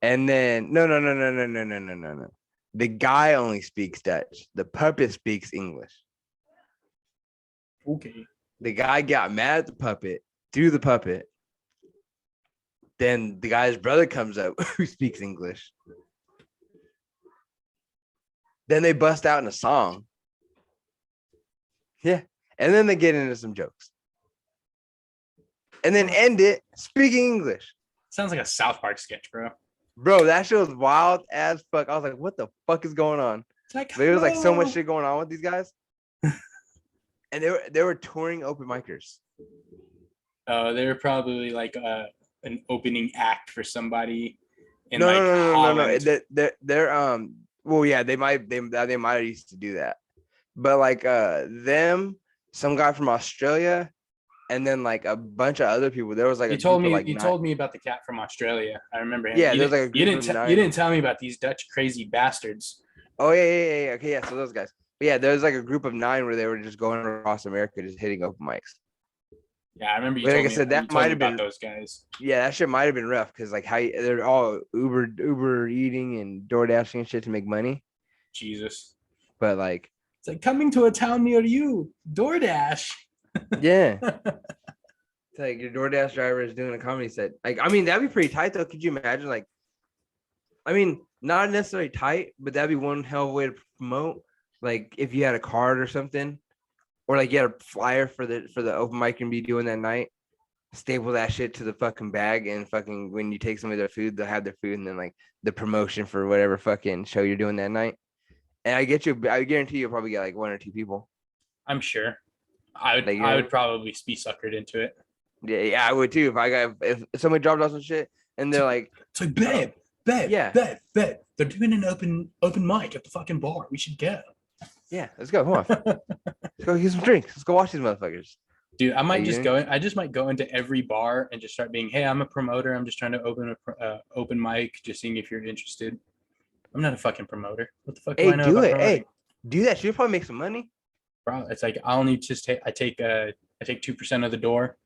And then no. The guy only speaks Dutch. The puppet speaks English. Okay. The guy got mad at the puppet, threw the puppet. Then the guy's brother comes up who speaks English. Then they bust out in a song. Yeah. And then they get into some jokes. And then end it speaking English. Sounds like a South Park sketch, bro. Bro, that shit was wild as fuck. I was like, what the fuck is going on? It's like, there was like so much shit going on with these guys. And they were touring open micers. They were probably like an opening act for somebody in no, Holland. They're well, yeah, they might have used to do that. But like them, some guy from Australia, and then like a bunch of other people. There was like you told me about the cat from Australia. I remember him. Yeah, there's like a you didn't tell me about these Dutch crazy bastards. Oh yeah. Okay, yeah. So those guys. But yeah, there's like a group of 9 where they were just going across America, just hitting open mics. Yeah, I remember you. Like told I said, that might have been those guys. Yeah, that shit might have been rough because like how they're all Uber eating and DoorDashing and shit to make money. Jesus. But like, it's like coming to a town near you, DoorDash. Yeah. It's like your DoorDash driver is doing a comedy set. Like, I mean, that'd be pretty tight though. Could you imagine? Like, I mean, not necessarily tight, but that'd be one hell of a way to promote. Like, if you had a card or something, or like you had a flyer for the open mic and be doing that night, staple that shit to the fucking bag, and fucking when you take some of their food, they'll have their food, and then like the promotion for whatever fucking show you're doing that night. And I guarantee you'll probably get like 1 or 2 people. I'm sure. I would probably be suckered into it. Yeah, I would too. If somebody dropped off some shit and they're like, it's like, babe, they're doing an open mic at the fucking bar. We should go. Yeah, let's go. Come on. Let's go get some drinks. Let's go watch these motherfuckers. Dude, I just might go into every bar and just start being, hey, I'm a promoter. I'm just trying to open a open mic, just seeing if you're interested. I'm not a fucking promoter. What the fuck do I know about promoting? Hey, do that. You'll probably make some money. Bro, it's like I only just I take 2% of the door.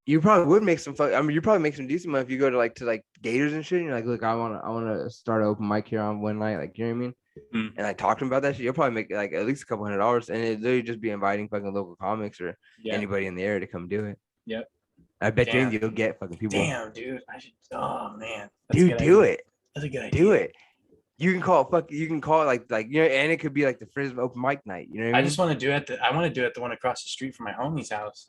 You probably would make some fun. I mean, you probably make some decent money if you go to Gators and shit. And you're like, look, I wanna start an open mic here on one night. Like, you know what I mean? Mm. And I talk to him about that shit. You'll probably make like at least a couple $100, and it literally just be inviting fucking local comics or anybody in the area to come do it. Yep. I bet you'll get fucking people. Damn, dude. Oh man. Dude, do it. That's a good idea. Do it. You can call it you can call it like and it could be like the Frizz open mic night. You know what I I mean? just want to do it. I want to do it the one across the street from my homie's house,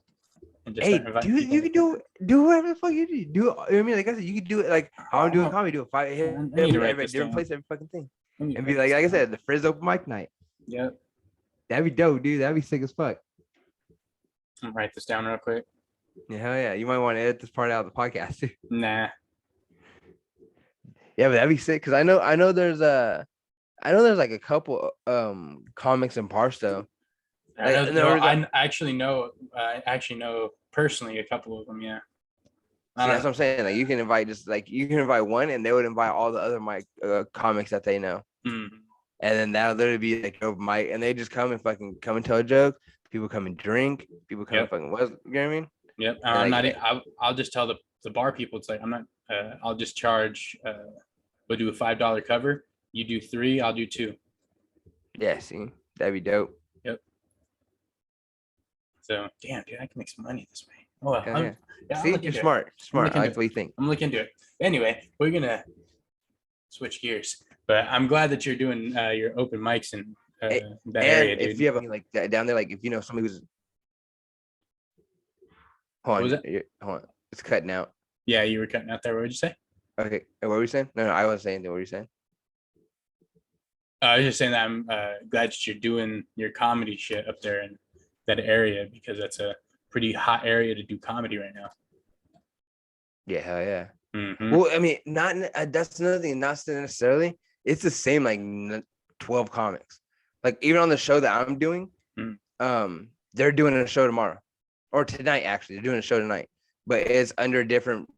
and just start Hey, inviting dude, people. you can do whatever the fuck you do. Do it. You know what I mean? Like I said, you can do it like how I'm doing comedy. Do it I need to write every this different down. place, every fucking thing, And and be like I said, the Frizz open mic night. Yep. That'd be dope, dude. That'd be sick as fuck. I'm gonna write this down real quick. Yeah, hell yeah. You might want to edit this part out of the podcast too. Nah. Yeah, but that'd be sick because I know there's like a couple comics in Barstow. I actually know personally a couple of them. Yeah. That's what I'm saying. Like you can invite one, and they would invite all the other comics that they know, and then that'll literally be like open mic, and they just come and tell a joke. People come and drink. People come and fucking you know what I mean? Yep. I'm not. I'll just tell the bar people. It's like I'm not. I'll just charge. We'll do a $5 cover. You do 3. I'll do 2. Yeah. See, that'd be dope. Yep. So damn, dude, I can make some money this way. Oh, yeah. See, you're smart. Smart. I like the way you think. I'm looking into it. Anyway, we're gonna switch gears, but I'm glad that you're doing your open mics in that area, dude. If you have like down there, like if you know somebody who's hold on, it's cutting out. Yeah, you were cutting out there. What would you say? Okay, what were you saying? No, I wasn't saying that. What were you saying? I was just saying that I'm glad that you're doing your comedy shit up there in that area because that's a pretty hot area to do comedy right now. Yeah, hell yeah. Mm-hmm. Well, I mean, that's another thing. Not necessarily. It's the same like 12 comics. Like even on the show that I'm doing, they're doing a show tomorrow or tonight. Actually, they're doing a show tonight, but it's under a different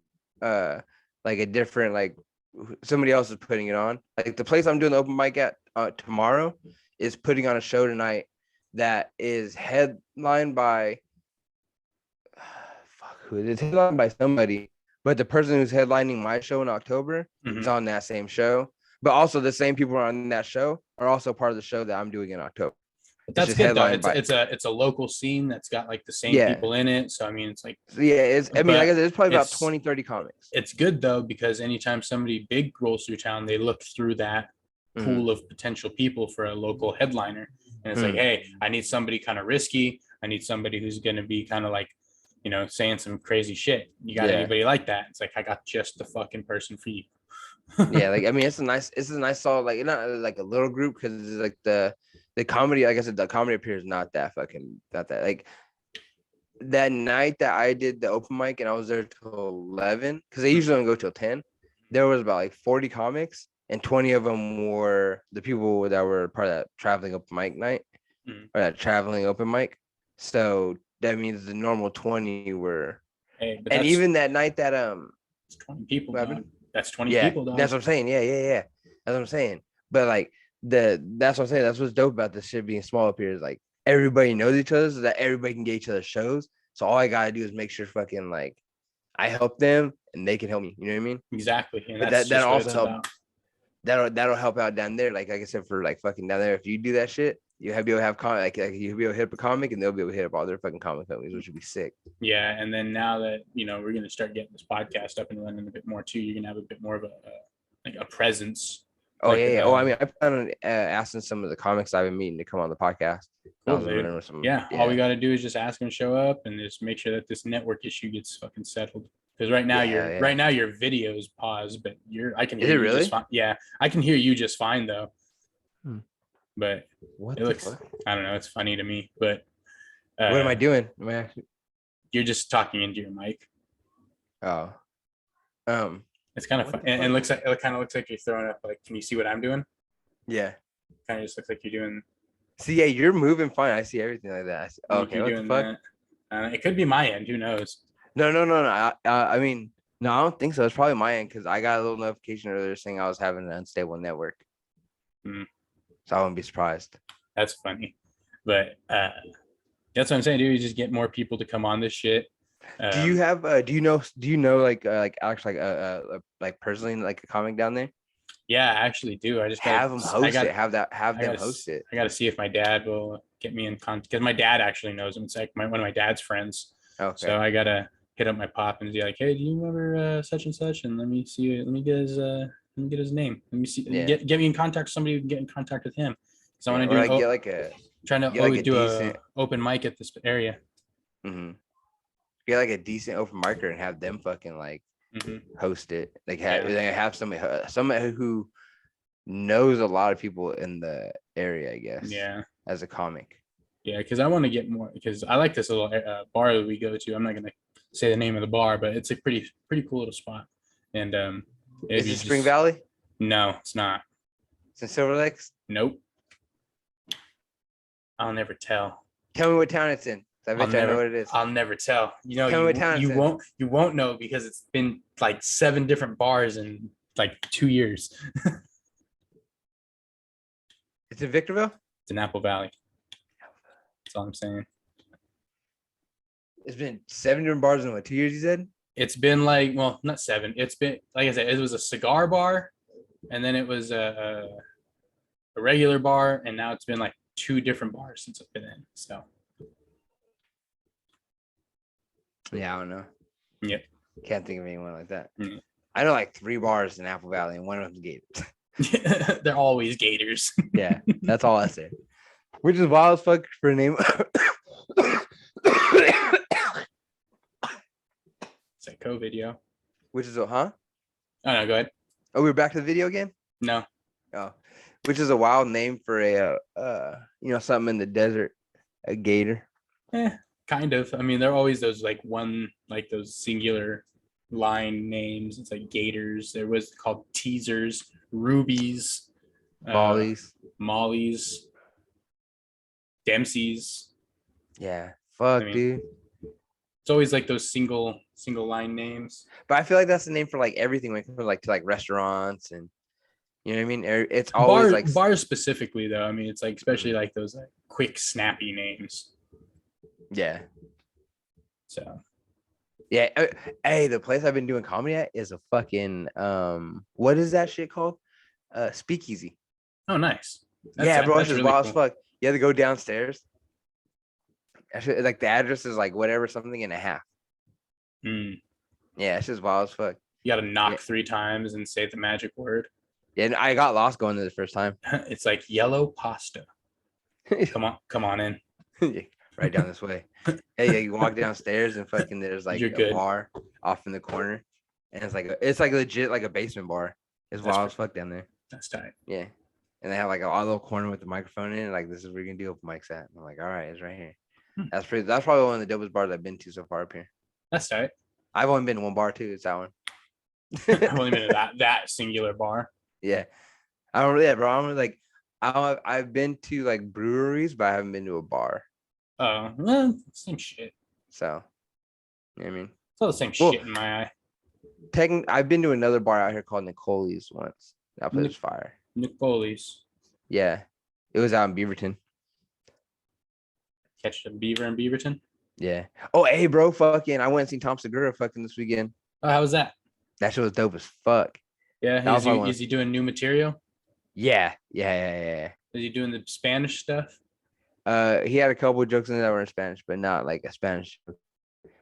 somebody else is putting it on. Like the place I'm doing the open mic at tomorrow is putting on a show tonight that is headlined by it's headlined by somebody, but the person who's headlining my show in October is on that same show. But also the same people on that show are also part of the show that I'm doing in October. That's good though. It's a local scene that's got like the same people in it. So I mean it's like I guess it's probably about 20-30 comics. It's good though, because anytime somebody big rolls through town, they look through that pool of potential people for a local headliner. And it's like, hey, I need somebody kind of risky. I need somebody who's gonna be kind of like, you know, saying some crazy shit. You got anybody like that? It's like I got just the fucking person for you. Yeah, like I mean it's a nice solid, like not like a little group because it's like the comedy, like I said, the comedy up here is not that like that night that I did the open mic and I was there till 11 because they usually don't go till 10. There was about like 40 comics and 20 of them were the people that were part of that traveling open mic night or that traveling open mic. So that means the normal 20 were, and even that night that it's 20 people. That's 20 people. Dog. That's what I'm saying. Yeah. That's what I'm saying. But like that's what I'm saying. That's what's dope about this shit being small up here is like everybody knows each other so that everybody can get each other's shows. So all I gotta do is make sure fucking like I help them and they can help me. You know what I mean? Exactly. And that also help. That'll help out down there. Like I said, for like fucking down there, if you do that shit, you'll be able to have like you'll be able to hit up a comic and they'll be able to hit up all their fucking comic companies, which would be sick. Yeah, and then now that we're gonna start getting this podcast up and running a bit more too, you're gonna have a bit more of a presence. Oh yeah. I mean, I plan on asking some of the comics I've been meeting to come on the podcast. Cool, dude. All we gotta do is just ask them to show up and just make sure that this network issue gets fucking settled. Because right now your video is paused, but I can hear you just fine. Yeah, I can hear you just fine though. But it looks, I don't know, it's funny to me. But what am I doing? You're just talking into your mic. Oh. It's kind of fun. And it kind of looks like you're throwing up like, can you see what I'm doing? Yeah. Kind of just looks like you're doing. See, yeah, you're moving fine. I see everything like that. Okay, what the fuck? It could be my end. Who knows? No. I mean, no, I don't think so. It's probably my end because I got a little notification earlier saying I was having an unstable network. So I wouldn't be surprised. That's funny, but that's what I'm saying, dude. You just get more people to come on this shit. Do you have? Do you know like Alex, like personally, like a comic down there? Yeah, I actually do. I just have them host it. Have them host it. I got to see if my dad will get me in contact because my dad actually knows him. It's like one of my dad's friends. Okay. So I gotta hit up my pop and be like, hey, do you remember such and such? And let me see. Let me get his Let me get his name. Let me see. Yeah. Get me in contact with somebody who can get in contact with him. Because I want to Or do like get like a trying to get like a do decent a open mic at this area. get like a decent open micer and have them fucking like host it. Like have somebody who knows a lot of people in the area, I guess. Yeah. As a comic. Yeah, because I want to get more. Because I like this little bar that we go to. I'm not gonna say the name of the bar, but it's a pretty cool little spot. And is it Spring Valley? No, it's not. It's in Silver Lakes? Nope. I'll never tell. Tell me what town it's in. I bet I know what it is. I'll never tell. You know, tell me what town you won't know because it's been like 7 different bars in like 2 years. It's in Victorville? It's in Apple Valley. That's all I'm saying. It's been 7 different bars in what, 2 years, you said? It's been like, well, not 7. It's been, like I said, it was a cigar bar, and then it was a regular bar, and now it's been like 2 different bars since I've been in. So yeah, I don't know. Yep. Can't think of anyone like that. Mm. I know like 3 bars in Apple Valley, and one of them's Gators. They're always Gators. Yeah, that's all I say. Which is wild as fuck for a name. It's like COVID, yo. Which is a huh? Oh no, go ahead. Oh, we're back to the video again? No. Oh, which is a wild name for a something in the desert, a gator. Kind of. I mean, there are always those like those singular line names. It's like Gators. There was called Teasers, Rubies, Mollies, Dempsey's. Yeah, fuck, dude. It's always like those single line names. But I feel like that's the name for like everything when it comes to like restaurants and you know what I mean. It's always like bars specifically though. I mean, it's like especially like those like quick, snappy names. Yeah. So. Yeah. Hey, the place I've been doing comedy at is a fucking what is that shit called? Speakeasy. Oh, nice. Yeah, bro, it's just really wild as fuck. You have to go downstairs. Actually, like the address is like whatever something and a half. Yeah, it's just wild as fuck. You got to knock 3 times and say the magic word. Yeah, and I got lost going there the first time. It's like yellow pasta. Come on in. Right down this way. Hey, yeah, you walk downstairs and fucking there's like a bar off in the corner, and it's like legit like a basement bar. It's wild as fuck down there. That's tight. Yeah, and they have like a little corner with the microphone in it. Like this is where you're gonna do open mics at. And I'm like, all right, it's right here. That's probably one of the dopest bars I've been to so far up here. That's tight. I've only been to one bar too. It's that one. I've only been to that singular bar. Yeah, I don't really, bro. I'm like, I've been to like breweries, but I haven't been to a bar. Oh, well, same shit. So, you know what I mean? It's all the same shit in my eye. I've been to another bar out here called Nicoli's once. That place was fire. Nicoli's. Yeah, it was out in Beaverton. Catch the beaver in Beaverton. Yeah. Oh, hey, bro, fucking, I went and seen Tom Segura fucking this weekend. Oh, how was that? That shit was dope as fuck. Yeah, is he doing new material? Yeah. Is he doing the Spanish stuff? He had a couple of jokes in there that were in Spanish, but not like a Spanish joke.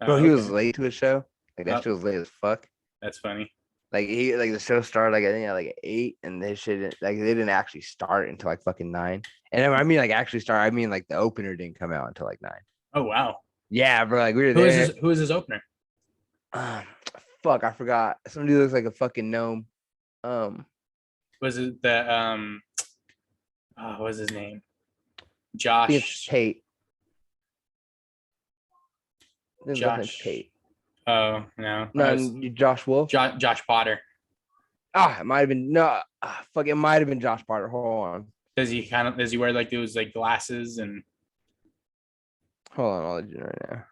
Bro, he was late to his show. Like that shit was late as fuck. That's funny. Like the show started like I think at like 8, and they didn't actually start until like fucking 9. And I mean like actually start. I mean like the opener didn't come out until like 9. Oh wow. Yeah, bro. Like we were there. Who is his opener? Fuck, I forgot. Somebody looks like a fucking gnome. Was it the what was his name? Josh Tate. Josh Tate. Oh no. Josh Wolf. Josh Potter. It might have been fuck. It might have been Josh Potter. Hold on. Does he wear like those like glasses and? Hold on, I'll let you know right now.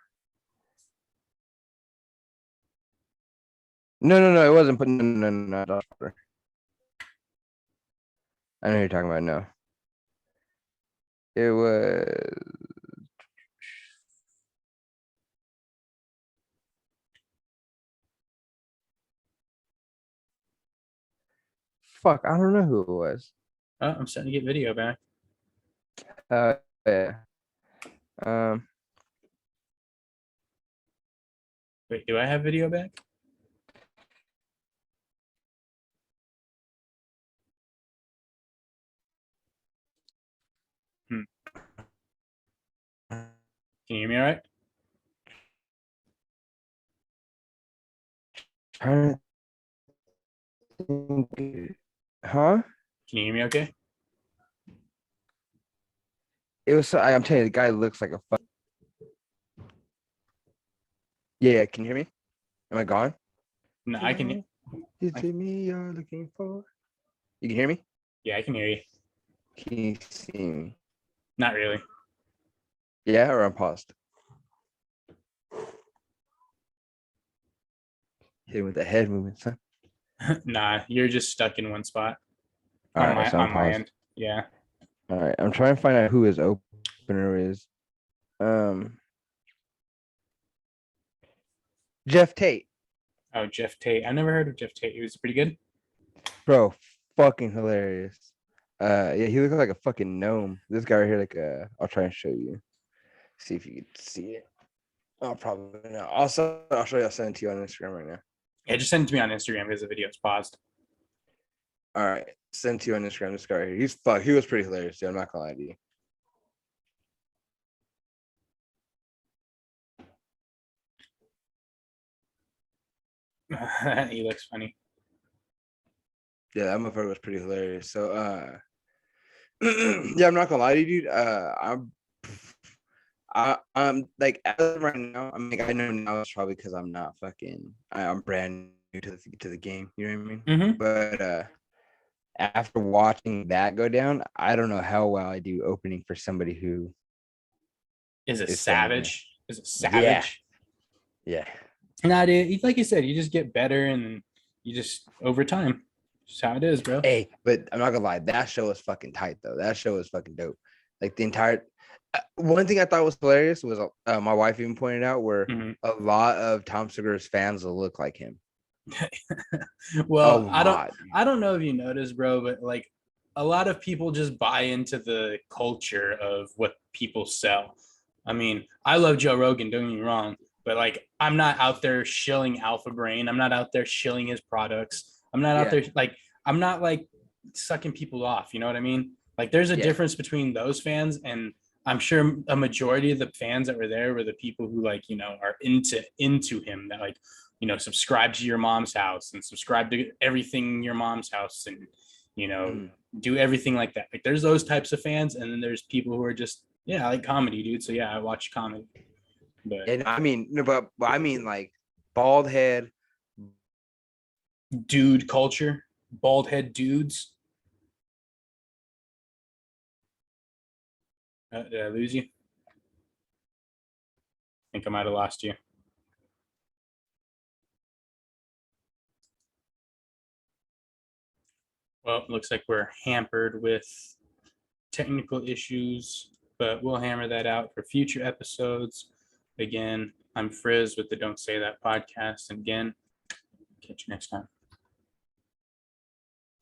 No, it wasn't. But no, Josh Potter. I know who you're talking about. No, it was. Fuck, I don't know who it was. Oh, I'm starting to get video back. Yeah. Wait, do I have video back? Hmm. Can you hear me all right? Trying to think. Huh? Can you hear me okay? It was. I'm telling you, the guy looks like a. Yeah. Can you hear me? Am I gone? No, I can. Is it me you're looking for? You can hear me? Yeah, I can hear you. Can you see me? Not really. Yeah, or I'm paused. Hit him with the head movement, son. Nah, you're just stuck in one spot All right, so I'm on my paused. end. Yeah. All right, I'm trying to find out who his opener is. Jeff Tate, Oh, Jeff Tate. I never heard of Jeff Tate. He was pretty good. bro, fucking hilarious. Yeah, he looks like a fucking gnome. This guy right here, I'll try and show you. See if you can see it. Oh, probably not. Also, I'll show you. I'll send it to you on Instagram right now. Yeah, just send it to me on Instagram because the video's paused. All right, send it to you on Instagram. This guy right here, he was pretty hilarious, dude. I'm not gonna lie to you. He looks funny. Yeah, that motherfucker was pretty hilarious. So, yeah, I'm not gonna lie to you, dude. I'm like as of right now. I mean, I know now it's probably because I'm not fucking. I'm brand new to the game. You know what I mean? Mm-hmm. But after watching that go down, I don't know how well I do opening for somebody who Is a is saying, savage. Is a yeah, savage. yeah. Nah, dude. Like you said, you just get better and you just over time. Just how it is, bro. Hey, but I'm not gonna lie, that show was fucking tight though. That show was fucking dope. Like the entire. One thing I thought was hilarious was my wife even pointed out where Mm-hmm. a lot of Tom Segura's fans will look like him. A Well, lot. I don't know if you noticed, bro, but like a lot of people just buy into the culture of what people sell. I mean, I love Joe Rogan, don't get me wrong, but like I'm not out there shilling Alpha Brain. I'm not out there shilling his products. I'm not out Yeah. there like I'm not like sucking people off, you know what I mean? Like there's a Yeah. difference between those fans and I'm sure a majority of the fans that were there were the people who like, you know, are into him that like you know, subscribe to your mom's house and subscribe to everything in your mom's house and, you know, do everything like that. Like there's those types of fans. And then there's people who are just, yeah, I like comedy, dude. So yeah, I watch comedy. But And I mean, no, but I mean like bald head. dude culture, bald head dudes. Did I lose you? I think I might have lost you. Well, it looks like we're hampered with technical issues, but we'll hammer that out for future episodes. Again, I'm Frizz with the Don't Say That podcast. And again, catch you next time.